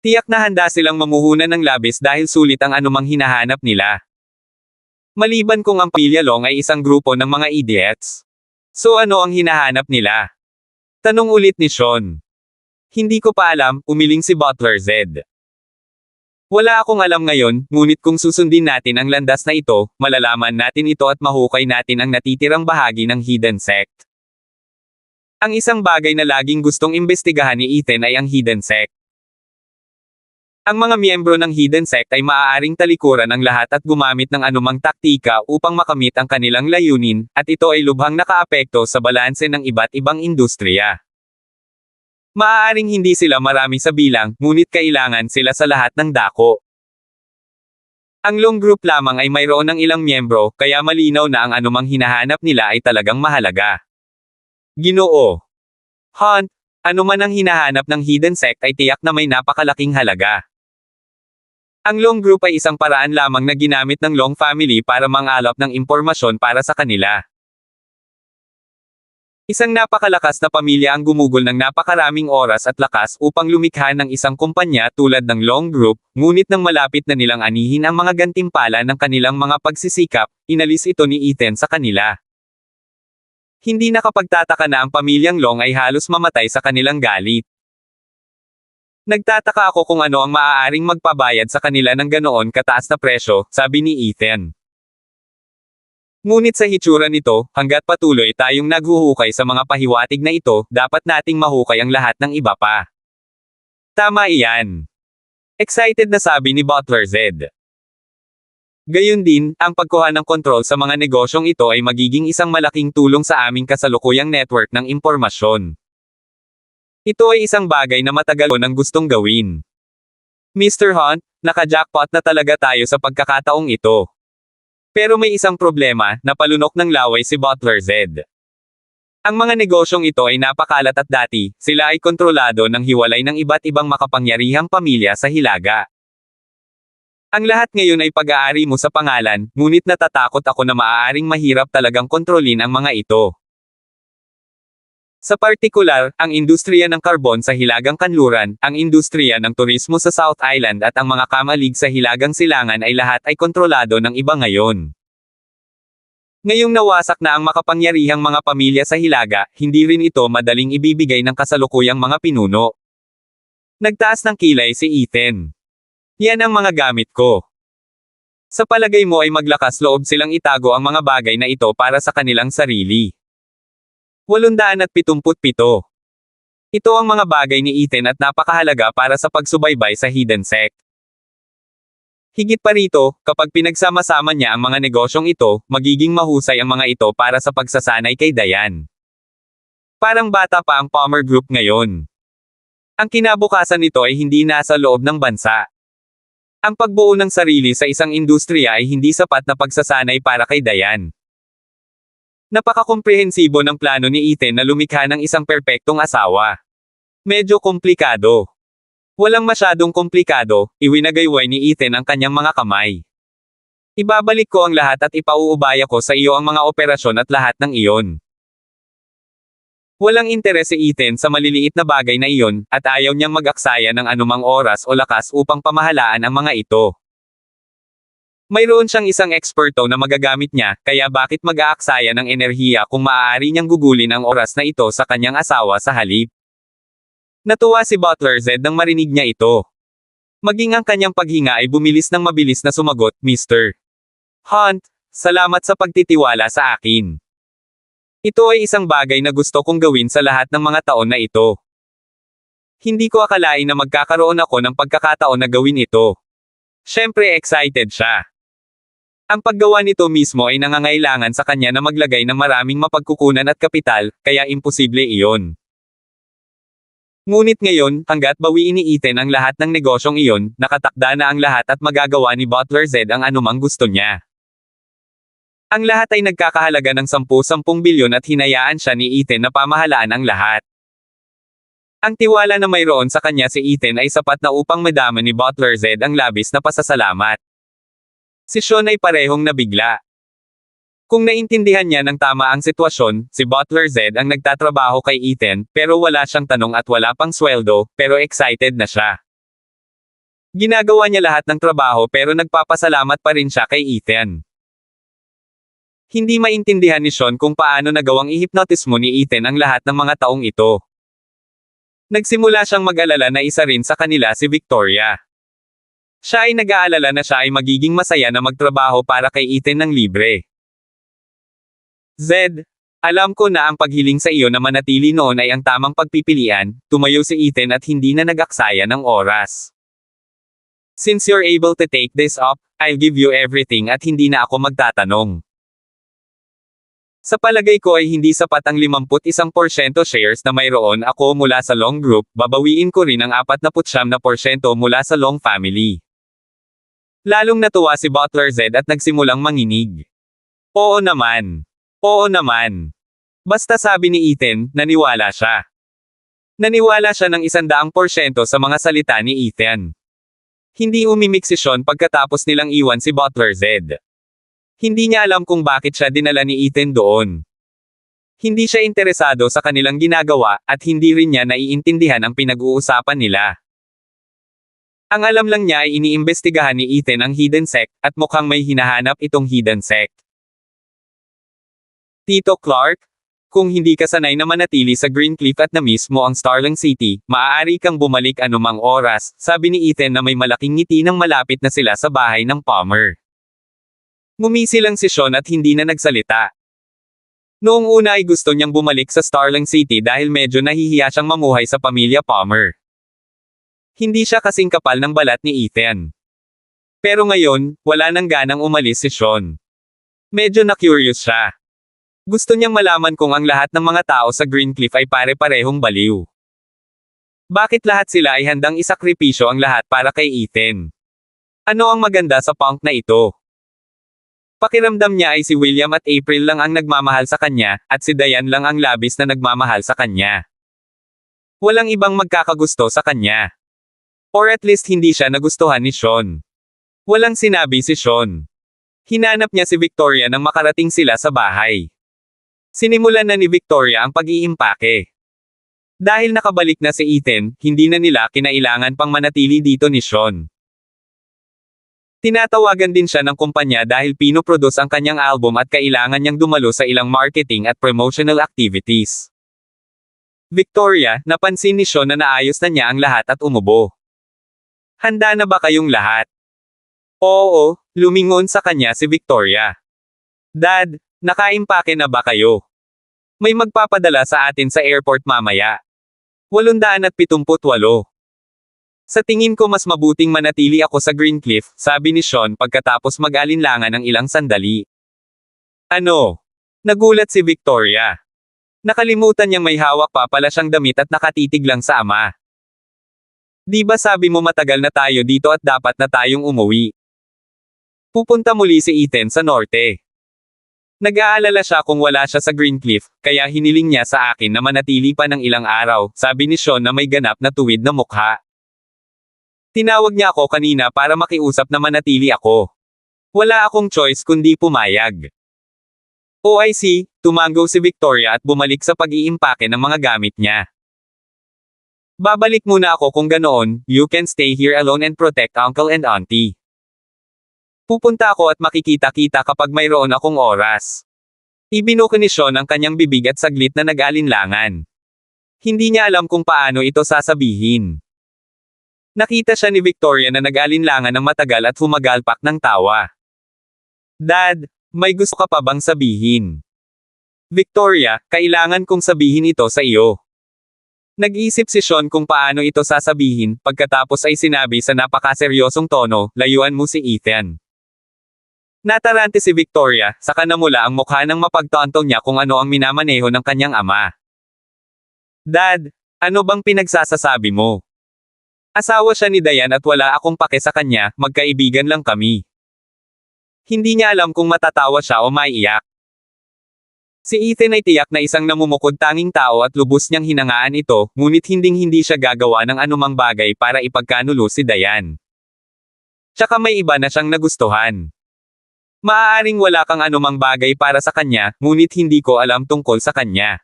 Tiyak na handa silang mamuhunan ng labis dahil sulit ang anumang hinahanap nila. Maliban kung ang pamilya Long ay isang grupo ng mga idiots. So ano ang hinahanap nila? Tanong ulit ni Sean. Hindi ko pa alam, umiling si Butler Z. Wala akong alam ngayon, ngunit kung susundin natin ang landas na ito, malalaman natin ito at mahukay natin ang natitirang bahagi ng hidden sect. Ang isang bagay na laging gustong imbestigahan ni Ethan ay ang hidden sect. Ang mga miyembro ng hidden sect ay maaaring talikuran ang lahat at gumamit ng anumang taktika upang makamit ang kanilang layunin, at ito ay lubhang nakaapekto sa balanse ng iba't ibang industriya. Maaaring hindi sila marami sa bilang, ngunit kailangan sila sa lahat ng dako. Ang Long Group lamang ay mayroon ng ilang miyembro, kaya malinaw na ang anumang hinahanap nila ay talagang mahalaga. Ginoo Hunt, anuman ang hinahanap ng hidden sect ay tiyak na may napakalaking halaga. Ang Long Group ay isang paraan lamang na ginamit ng Long family para mangalap ng impormasyon para sa kanila. Isang napakalakas na pamilya ang gumugol ng napakaraming oras at lakas upang lumikha ng isang kumpanya tulad ng Long Group, ngunit nang malapit na nilang anihin ang mga gantimpala ng kanilang mga pagsisikap, inalis ito ni Ethan sa kanila. Hindi nakapagtataka na ang pamilyang Long ay halos mamatay sa kanilang galit. Nagtataka ako kung ano ang maaaring magpabayad sa kanila ng ganoon kataas na presyo, sabi ni Ethan. Ngunit sa hitsura nito, hanggat patuloy tayong naghuhukay sa mga pahiwatig na ito, dapat nating mahukay ang lahat ng iba pa. Tama iyan. Excited na sabi ni Butler Z. Gayun din, ang pagkuha ng kontrol sa mga negosyong ito ay magiging isang malaking tulong sa aming kasalukuyang network ng impormasyon. Ito ay isang bagay na matagal ko nang gustong gawin. Mr. Hunt, naka-jackpot na talaga tayo sa pagkakataong ito. Pero may isang problema, napalunok ng laway si Butler Z. Ang mga negosyong ito ay napakalat at dati, sila ay kontrolado ng hiwalay ng iba't ibang makapangyarihang pamilya sa Hilaga. Ang lahat ngayon ay pag-aari mo sa pangalan, ngunit natatakot ako na maaaring mahirap talagang kontrolin ang mga ito. Sa partikular, ang industriya ng karbon sa Hilagang Kanluran, ang industriya ng turismo sa South Island at ang mga kamalig sa Hilagang Silangan ay lahat ay kontrolado ng iba ngayon. Ngayong nawasak na ang makapangyarihang mga pamilya sa Hilaga, hindi rin ito madaling ibibigay ng kasalukuyang mga pinuno. Nagtaas ng kilay si Ethan. Yan ang mga gamit ko. Sa palagay mo ay maglakas loob silang itago ang mga bagay na ito para sa kanilang sarili. 877. Ito ang mga bagay ni Ethan at napakahalaga para sa pagsubaybay sa hidden sect. Higit pa rito, kapag pinagsama-sama niya ang mga negosyong ito, magiging mahusay ang mga ito para sa pagsasanay kay Diane. Parang bata pa ang Palmer Group ngayon. Ang kinabukasan nito ay hindi nasa loob ng bansa. Ang pagbuo ng sarili sa isang industriya ay hindi sapat na pagsasanay para kay Diane. Napakakomprehensibo ng plano ni Ethan na lumikha ng isang perpektong asawa. Medyo komplikado. Walang masyadong komplikado, iwinagayway ni Ethan ang kanyang mga kamay. Ibabalik ko ang lahat at ipauubaya ko sa iyo ang mga operasyon at lahat ng iyon. Walang interes si Ethan sa maliliit na bagay na iyon, at ayaw niyang mag-aksaya ng anumang oras o lakas upang pamahalaan ang mga ito. Mayroon siyang isang eksperto na magagamit niya, kaya bakit mag-aaksaya ng enerhiya kung maaari niyang gugulin ang oras na ito sa kanyang asawa sa halip? Natuwa si Butler Z nang marinig niya ito. Maging ang kanyang paghinga ay bumilis ng mabilis na sumagot, Mr. Hunt, salamat sa pagtitiwala sa akin. Ito ay isang bagay na gusto kong gawin sa lahat ng mga taon na ito. Hindi ko akalain na magkakaroon ako ng pagkakataon na gawin ito. Siyempre excited siya. Ang paggawa nito mismo ay nangangailangan sa kanya na maglagay ng maraming mapagkukunan at kapital, kaya imposible iyon. Ngunit ngayon, hanggat bawiin ni Ethan ang lahat ng negosyong iyon, nakatakda na ang lahat at magagawa ni Butler Z ang anumang gusto niya. Ang lahat ay nagkakahalaga ng 10 bilyon at hinayaan siya ni Ethan na pamahalaan ang lahat. Ang tiwala na mayroon sa kanya si Ethan ay sapat na upang madama ni Butler Zed ang labis na pasasalamat. Si Sean ay parehong nabigla. Kung naintindihan niya ng tama ang sitwasyon, si Butler Zed ang nagtatrabaho kay Ethan, pero wala siyang tanong at wala pang sweldo, pero excited na siya. Ginagawa niya lahat ng trabaho pero nagpapasalamat pa rin siya kay Ethan. Hindi maintindihan ni Sean kung paano nagawang ihipnotismo ni Ethan ang lahat ng mga taong ito. Nagsimula siyang mag-alala na isa rin sa kanila si Victoria. Siya ay nag-aalala na siya ay magiging masaya na magtrabaho para kay Ethan ng libre. Zed, alam ko na ang paghiling sa iyo na manatili noon ay ang tamang pagpipilian, tumayo si Ethan at hindi na nag-aksaya ng oras. Since you're able to take this up, I'll give you everything at hindi na ako magtatanong. Sa palagay ko ay hindi sapat ang 51% shares na mayroon ako mula sa Long Group, babawiin ko rin ang 49% mula sa Long Family. Lalong natuwa si Butler Zed at nagsimulang manginig. Oo naman. Oo naman. Basta sabi ni Ethan, naniwala siya. Naniwala siya ng 100% sa mga salita ni Ethan. Hindi umimik si Sean pagkatapos nilang iwan si Butler Zed. Hindi niya alam kung bakit siya dinala ni Ethan doon. Hindi siya interesado sa kanilang ginagawa, at hindi rin niya naiintindihan ang pinag-uusapan nila. Ang alam lang niya ay iniimbestigahan ni Ethan ang hidden sect, at mukhang may hinahanap itong hidden sect. Tito Clark, kung hindi ka sanay na manatili sa Greencliff at na-miss mo ang Starling City, maaari kang bumalik anumang oras, sabi ni Ethan na may malaking ngiti nang malapit na sila sa bahay ng Palmer. Ngumisi lang si Sean at hindi na nagsalita. Noong una ay gusto niyang bumalik sa Starling City dahil medyo nahihiya siyang mamuhay sa pamilya Palmer. Hindi siya kasing kapal ng balat ni Ethan. Pero ngayon, wala nang ganang umalis si Sean. Medyo na-curious siya. Gusto niyang malaman kung ang lahat ng mga tao sa Greencliff ay pare-parehong baliw. Bakit lahat sila ay handang isakripisyo ang lahat para kay Ethan? Ano ang maganda sa punk na ito? Pakiramdam niya ay si William at April lang ang nagmamahal sa kanya, at si Diane lang ang labis na nagmamahal sa kanya. Walang ibang magkakagusto sa kanya. Or at least hindi siya nagustuhan ni Sean. Walang sinabi si Sean. Hinanap niya si Victoria nang makarating sila sa bahay. Sinimulan na ni Victoria ang pag-iimpake. Dahil nakabalik na si Ethan, hindi na nila kinailangan pang manatili dito ni Sean. Tinatawagan din siya ng kumpanya dahil pinoproduce ang kanyang album at kailangan niyang dumalo sa ilang marketing at promotional activities. Victoria, napansin ni Sean na naayos na niya ang lahat at umubo. Handa na ba kayong lahat? Oo, lumingon sa kanya si Victoria. Dad, nakaimpake na ba kayo? May magpapadala sa atin sa airport mamaya. 878. Sa tingin ko mas mabuting manatili ako sa Greencliff, sabi ni Sean pagkatapos mag-alinlangan ng ilang sandali. Ano? Nagulat si Victoria. Nakalimutan niyang may hawak pa pala siyang damit at nakatitig lang sa ama. Di ba sabi mo matagal na tayo dito at dapat na tayong umuwi? Pupunta muli si Ethan sa norte. Nag-aalala siya kung wala siya sa Greencliff, kaya hiniling niya sa akin na manatili pa ng ilang araw, sabi ni Sean na may ganap na tuwid na mukha. Tinawag niya ako kanina para makiusap na manatili ako. Wala akong choice kundi pumayag. Oh I see, tumango si Victoria at bumalik sa pag-iimpake ng mga gamit niya. Babalik muna ako kung ganoon, you can stay here alone and protect uncle and auntie. Pupunta ako at makikita-kita kapag mayroon akong oras. Ibinuko ni Sean ang kanyang bibig at saglit na nag-alinlangan. Hindi niya alam kung paano ito sasabihin. Nakita siya ni Victoria na nag-alinlangan ng matagal at humagalpak ng tawa. Dad, may gusto ka pa bang sabihin? Victoria, kailangan kong sabihin ito sa iyo. Nag-isip si Sean kung paano ito sasabihin, pagkatapos ay sinabi sa napakaseryosong tono, layuan mo si Ethan. Natarante si Victoria, saka namula ang mukha ng mapagtantong niya kung ano ang minamaneho ng kanyang ama. Dad, ano bang pinagsasasabi mo? Asawa siya ni Diane at wala akong pake sa kanya, magkaibigan lang kami. Hindi niya alam kung matatawa siya o maiiyak. Si Ethan ay tiyak na isang namumukod tanging tao at lubos niyang hinangaan ito, ngunit hinding-hindi siya gagawa ng anumang bagay para ipagkanulo si Diane. Tsaka may iba na siyang nagustuhan. Maaaring wala kang anumang bagay para sa kanya, ngunit hindi ko alam tungkol sa kanya.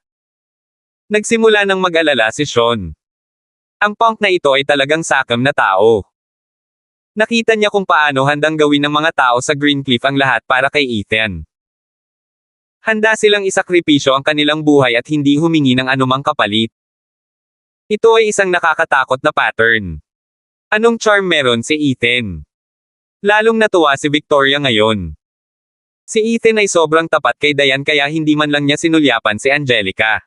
Nagsimula ng mag-alala si Sean. Ang punk na ito ay talagang sakam na tao. Nakita niya kung paano handang gawin ng mga tao sa Greencliff ang lahat para kay Ethan. Handa silang isakripisyo ang kanilang buhay at hindi humingi ng anumang kapalit. Ito ay isang nakakatakot na pattern. Anong charm meron si Ethan? Lalong natuwa si Victoria ngayon. Si Ethan ay sobrang tapat kay Diane kaya hindi man lang niya sinulyapan si Angelica.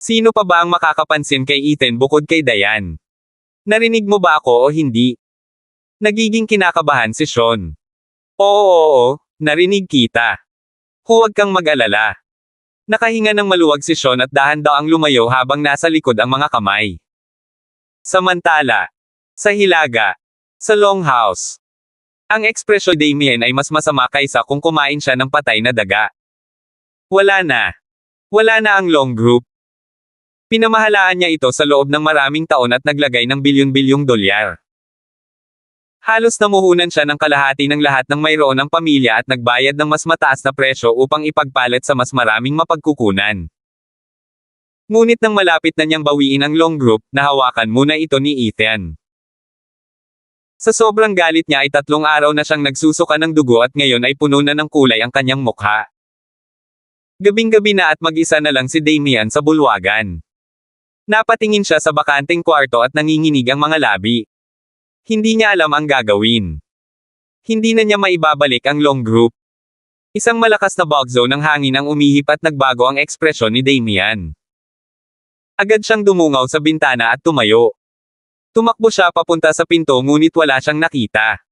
Sino pa ba ang makakapansin kay Ethan bukod kay Diane? Narinig mo ba ako o hindi? Nagiging kinakabahan si Sean. Oo, narinig kita. Huwag kang mag-alala. Nakahinga ng maluwag si Sean at dahan-daang lumayo habang nasa likod ang mga kamay. Samantala, sa hilaga, sa longhouse, ang ekspresyon ni Damien ay mas masama kaysa kung kumain siya ng patay na daga. Wala na. Wala na ang long group. Pinamahalaan niya ito sa loob ng maraming taon at naglagay ng bilyon-bilyong dolyar. Halos namuhunan siya ng kalahati ng lahat ng mayroon ng pamilya at nagbayad ng mas mataas na presyo upang ipagpalit sa mas maraming mapagkukunan. Ngunit nang malapit na niyang bawiin ang long group, nahawakan muna ito ni Ethan. Sa sobrang galit niya ay 3 araw na siyang nagsusuka ng dugo at ngayon ay puno na ng kulay ang kanyang mukha. Gabing-gabi na at mag-isa na lang si Damien sa bulwagan. Napatingin siya sa bakanteng kwarto at nanginginig ang mga labi. Hindi niya alam ang gagawin. Hindi na niya maibabalik ang long group. Isang malakas na bugzo ng hangin ang umihip at nagbago ang ekspresyon ni Damien. Agad siyang dumungaw sa bintana at tumayo. Tumakbo siya papunta sa pinto ngunit wala siyang nakita.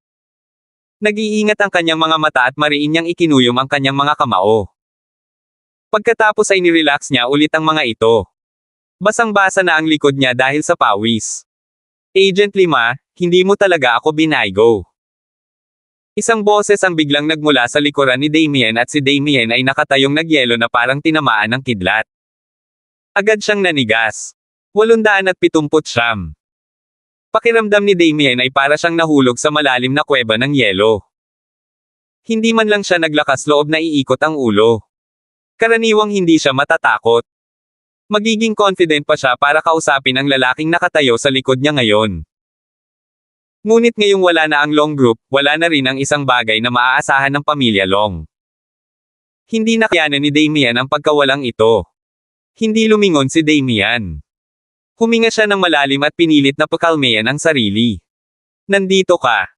Nag-iingat ang kanyang mga mata at mariin niyang ikinuyom ang kanyang mga kamao. Pagkatapos ay nirelax niya ulit ang mga ito. Basang-basa na ang likod niya dahil sa pawis. Agent Lima, hindi mo talaga ako binaygo. Isang boses ang biglang nagmula sa likuran ni Damien at si Damien ay nakatayong nagyelo na parang tinamaan ng kidlat. Agad siyang nanigas. 879. Pakiramdam ni Damien ay para siyang nahulog sa malalim na kuweba ng yelo. Hindi man lang siya naglakas loob na iikot ang ulo. Karaniwang hindi siya matatakot. Magiging confident pa siya para kausapin ang lalaking nakatayo sa likod niya ngayon. Ngunit ngayong wala na ang long group, wala na rin ang isang bagay na maaasahan ng pamilya Long. Hindi nakayanan ni Damien ang pagkawalang ito. Hindi lumingon si Damien. Huminga siya ng malalim at pinilit na pakalmayan ang sarili. Nandito ka.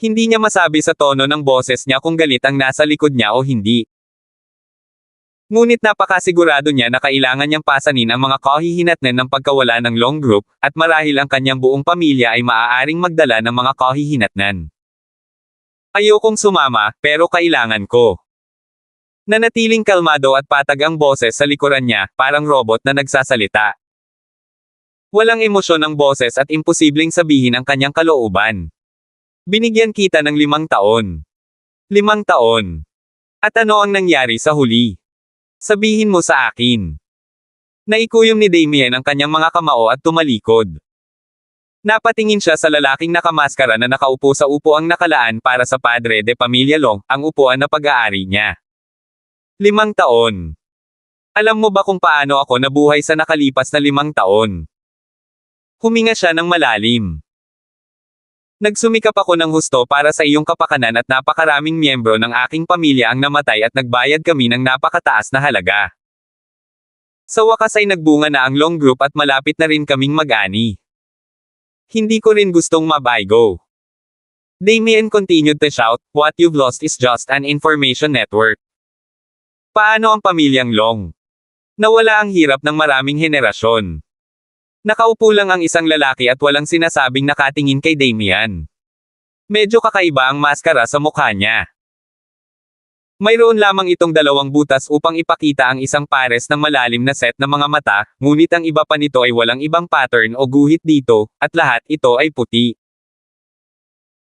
Hindi niya masabi sa tono ng boses niya kung galit ang nasa likod niya o hindi. Ngunit napakasigurado niya na kailangan niyang pasanin ang mga kahihinatnan ng pagkawala ng long group, at marahil ang kanyang buong pamilya ay maaaring magdala ng mga kahihinatnan. Ayokong sumama, pero kailangan ko. Nanatiling kalmado at patag ang boses sa likuran niya, parang robot na nagsasalita. Walang emosyon ang boses at imposibleng sabihin ang kanyang kalooban. Binigyan kita ng 5 taon. 5 taon. At ano ang nangyari sa huli? Sabihin mo sa akin. Naikuyom ni Damien ang kanyang mga kamao at tumalikod. Napatingin siya sa lalaking nakamaskara na nakaupo sa upuang nakalaan para sa Padre de Pamilya Long, ang upuan na pag-aari niya. 5 taon. Alam mo ba kung paano ako nabuhay sa nakalipas na 5 taon? Huminga siya ng malalim. Nagsumikap ako ng husto para sa iyong kapakanan at napakaraming miyembro ng aking pamilya ang namatay at nagbayad kami ng napakataas na halaga. Sa wakas ay nagbunga na ang long group at malapit na rin kaming mag-ani. Hindi ko rin gustong mabaygo. Damien continued to shout, "What you've lost is just an information network." Paano ang pamilyang Long? Nawala ang hirap ng maraming henerasyon. Nakaupo lang ang isang lalaki at walang sinasabing nakatingin kay Damien. Medyo kakaiba ang maskara sa mukha niya. Mayroon lamang itong 2 butas upang ipakita ang isang pares ng malalim na set ng mga mata, ngunit ang iba pa nito ay walang ibang pattern o guhit dito, at lahat ito ay puti.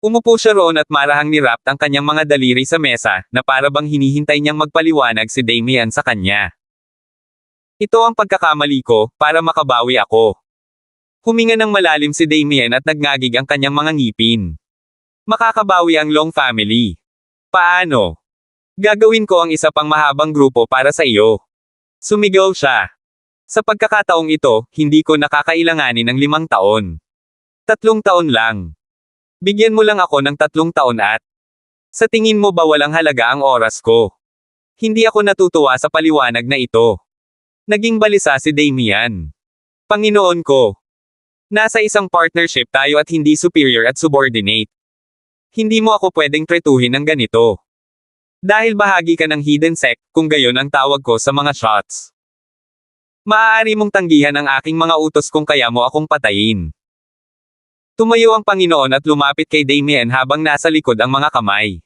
Umupo siya roon at marahang nirap ang kanyang mga daliri sa mesa, na para bang hinihintay niyang magpaliwanag si Damian sa kanya. Ito ang pagkakamali ko, para makabawi ako. Huminga ng malalim si Damian at nagngagig ang kanyang mga ngipin. Makakabawi ang Long family. Paano? Gagawin ko ang isa pang mahabang grupo para sa iyo. Sumigaw siya. Sa pagkakataong ito, hindi ko nakakailanganin ng 5 taon. 3 taon lang. Bigyan mo lang ako ng 3 taon at... Sa tingin mo ba walang halaga ang oras ko? Hindi ako natutuwa sa paliwanag na ito. Naging balisa si Damian. Panginoon ko. Nasa isang partnership tayo at hindi superior at subordinate. Hindi mo ako pwedeng tretuhin ng ganito. Dahil bahagi ka ng hidden sect, kung gayon ang tawag ko sa mga shots. Maaari mong tanggihan ang aking mga utos kung kaya mo akong patayin. Tumayo ang Panginoon at lumapit kay Damian habang nasa likod ang mga kamay.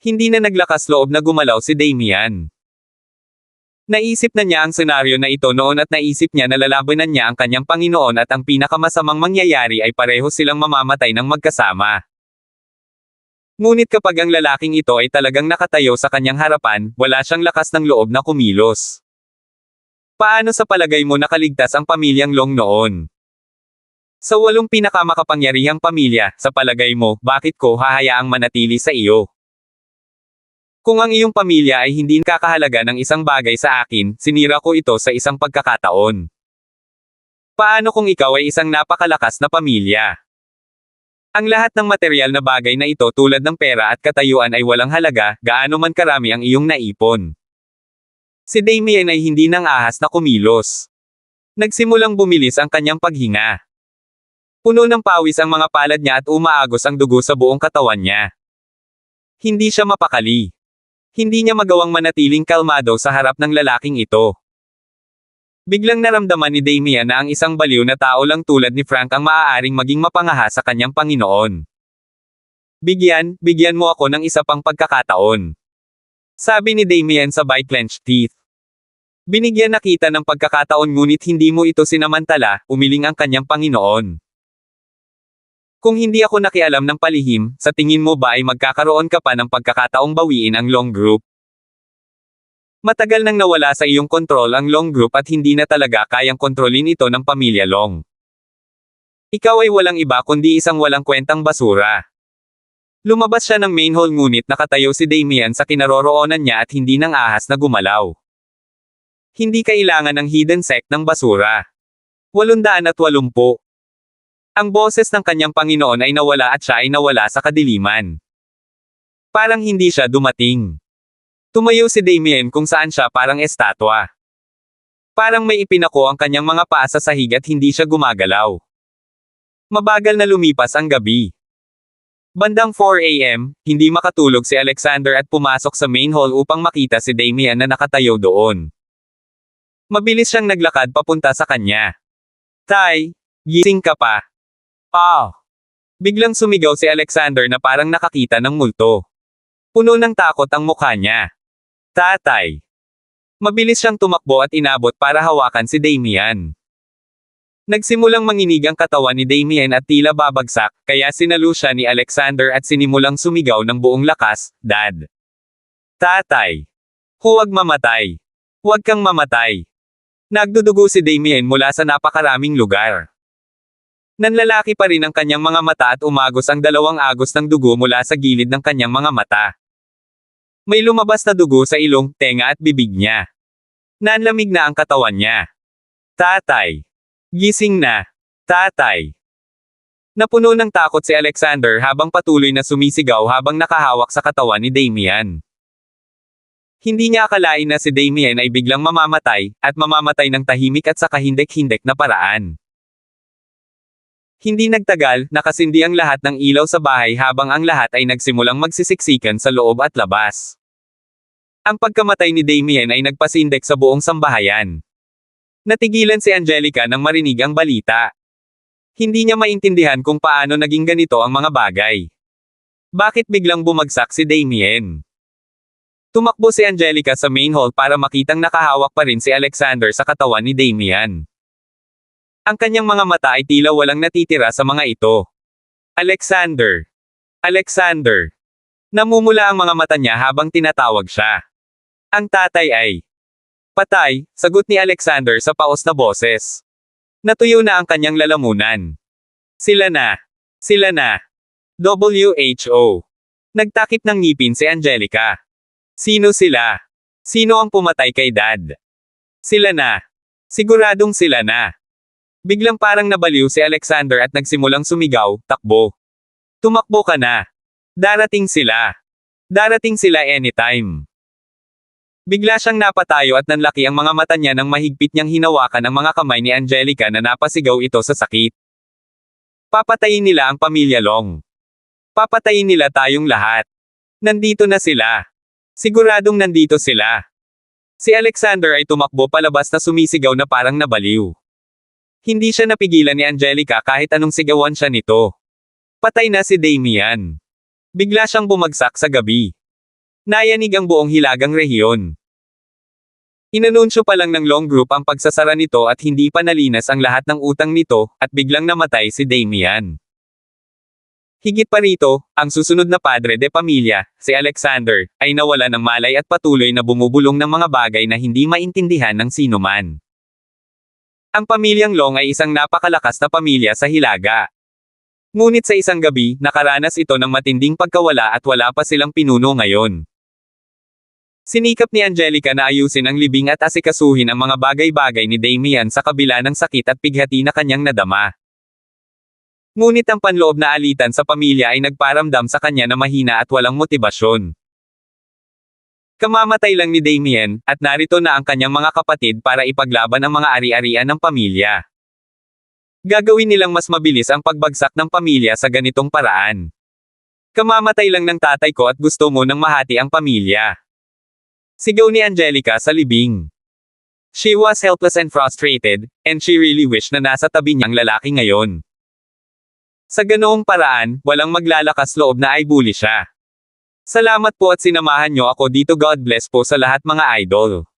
Hindi na naglakas loob na gumalaw si Damian. Naisip na niya ang senaryo na ito noon at naisip niya na lalabanan niya ang kanyang Panginoon at ang pinakamasamang mangyayari ay pareho silang mamamatay ng magkasama. Ngunit kapag ang lalaking ito ay talagang nakatayo sa kanyang harapan, wala siyang lakas ng loob na kumilos. Paano sa palagay mo nakaligtas ang pamilyang Long noon? Sa 8 pinakamakapangyarihang pamilya, sa palagay mo, bakit ko hahayaang manatili sa iyo? Kung ang iyong pamilya ay hindi kakahalaga ng isang bagay sa akin, sinira ko ito sa isang pagkakataon. Paano kung ikaw ay isang napakalakas na pamilya? Ang lahat ng material na bagay na ito tulad ng pera at katayuan ay walang halaga, gaano man karami ang iyong naipon. Si Damian ay hindi nang ahas na kumilos. Nagsimulang bumilis ang kanyang paghinga. Puno ng pawis ang mga palad niya at umaagos ang dugo sa buong katawan niya. Hindi siya mapakali. Hindi niya magawang manatiling kalmado sa harap ng lalaking ito. Biglang naramdaman ni Damian na ang isang baliw na tao lang tulad ni Frank ang maaaring maging mapangaha sa kanyang Panginoon. Bigyan mo ako ng isa pang pagkakataon. Sabi ni Damian sabay clenched teeth. Binigyan na kita ng pagkakataon ngunit hindi mo ito sinamantala, umiling ang kanyang Panginoon. Kung hindi ako nakialam ng palihim, sa tingin mo ba ay magkakaroon ka pa ng pagkakataong bawiin ang Long Group? Matagal nang nawala sa iyong kontrol ang Long Group at hindi na talaga kayang kontrolin ito ng pamilya Long. Ikaw ay walang iba kundi isang walang kwentang basura. Lumabas siya ng main hall ngunit nakatayo si Damian sa kinaroroonan niya at hindi nang ahas na gumalaw. Hindi kailangan ng hidden sect ng basura. 880. Ang boses ng kanyang Panginoon ay nawala at siya ay nawala sa kadiliman. Parang hindi siya dumating. Tumayo si Damian kung saan siya parang estatwa. Parang may ipinako ang kanyang mga paa sa sahig at hindi siya gumagalaw. Mabagal na lumipas ang gabi. Bandang 4 AM, hindi makatulog si Alexander at pumasok sa main hall upang makita si Damian na nakatayo doon. Mabilis siyang naglakad papunta sa kanya. Tay, gising ka pa. Biglang sumigaw si Alexander na parang nakakita ng multo. Puno ng takot ang mukha niya. Tatay. Mabilis siyang tumakbo at inabot para hawakan si Damian. Nagsimulang manginig ang katawan ni Damian at tila babagsak, kaya sinalo siya ni Alexander at sinimulang sumigaw ng buong lakas, Dad. Tatay. Huwag mamatay. Huwag kang mamatay. Nagdudugo si Damian mula sa napakaraming lugar. Nanlalaki pa rin ang kanyang mga mata at umagos ang 2 agos ng dugo mula sa gilid ng kanyang mga mata. May lumabas na dugo sa ilong, tenga at bibig niya. Nanlamig na ang katawan niya. Tatay. Gising na. Tatay. Napuno ng takot si Alexander habang patuloy na sumisigaw habang nakahawak sa katawan ni Damian. Hindi niya akalain na si Damian ay biglang mamamatay, at mamamatay ng tahimik at sa kahindek-hindek na paraan. Hindi nagtagal, nakasindi ang lahat ng ilaw sa bahay habang ang lahat ay nagsimulang magsisiksikan sa loob at labas. Ang pagkamatay ni Damian ay nagpasindek sa buong sambahayan. Natigilan si Angelica nang marinig ang balita. Hindi niya maintindihan kung paano naging ganito ang mga bagay. Bakit biglang bumagsak si Damian? Tumakbo si Angelica sa main hall para makitang nakahawak pa rin si Alexander sa katawan ni Damian. Ang kanyang mga mata ay tila walang natitira sa mga ito. Alexander! Alexander! Namumula ang mga mata niya habang tinatawag siya. Ang tatay ay patay, sagot ni Alexander sa paos na boses. Natuyo na ang kanyang lalamunan. Sila na. Sila na. WHO. Nagtakip ng ngipin si Angelica. Sino sila? Sino ang pumatay kay Dad? Sila na. Siguradong sila na. Biglang parang nabaliw si Alexander at nagsimulang sumigaw, takbo. Tumakbo ka na. Darating sila. Darating sila anytime. Bigla siyang napatayo at nanlaki ang mga mata niya nang mahigpit niyang hinawakan ang mga kamay ni Angelica na napasigaw ito sa sakit. Papatayin nila ang pamilya Long. Papatayin nila tayong lahat. Nandito na sila. Siguradong nandito sila. Si Alexander ay tumakbo palabas na sumisigaw na parang nabaliw. Hindi siya napigilan ni Angelica kahit anong sigawan siya nito. Patay na si Damian. Bigla siyang bumagsak sa gabi. Nayanig ang buong hilagang rehiyon. Inanunsyo pa lang ng Long Group ang pagsasara nito at hindi pa nalinas ang lahat ng utang nito, at biglang namatay si Damian. Higit pa rito, ang susunod na padre de pamilya, si Alexander, ay nawala ng malay at patuloy na bumubulong ng mga bagay na hindi maintindihan ng sinuman. Ang pamilyang Long ay isang napakalakas na pamilya sa Hilaga. Ngunit sa isang gabi, nakaranas ito ng matinding pagkawala at wala pa silang pinuno ngayon. Sinikap ni Angelica na ayusin ang libing at asikasuhin ang mga bagay-bagay ni Damian sa kabila ng sakit at pighati na kanyang nadama. Ngunit ang panloob na alitan sa pamilya ay nagparamdam sa kanya na mahina at walang motibasyon. Kamamatay lang ni Damian, at narito na ang kanyang mga kapatid para ipaglaban ang mga ari-arian ng pamilya. Gagawin nilang mas mabilis ang pagbagsak ng pamilya sa ganitong paraan. Kamamatay lang ng tatay ko at gusto mo nang mahati ang pamilya. Sigaw ni Angelica sa libing. She was helpless and frustrated, and she really wished na nasa tabi niyang lalaki ngayon. Sa ganoong paraan, walang maglalakas loob na ay bully siya. Salamat po at sinamahan niyo ako dito. God bless po sa lahat mga idol.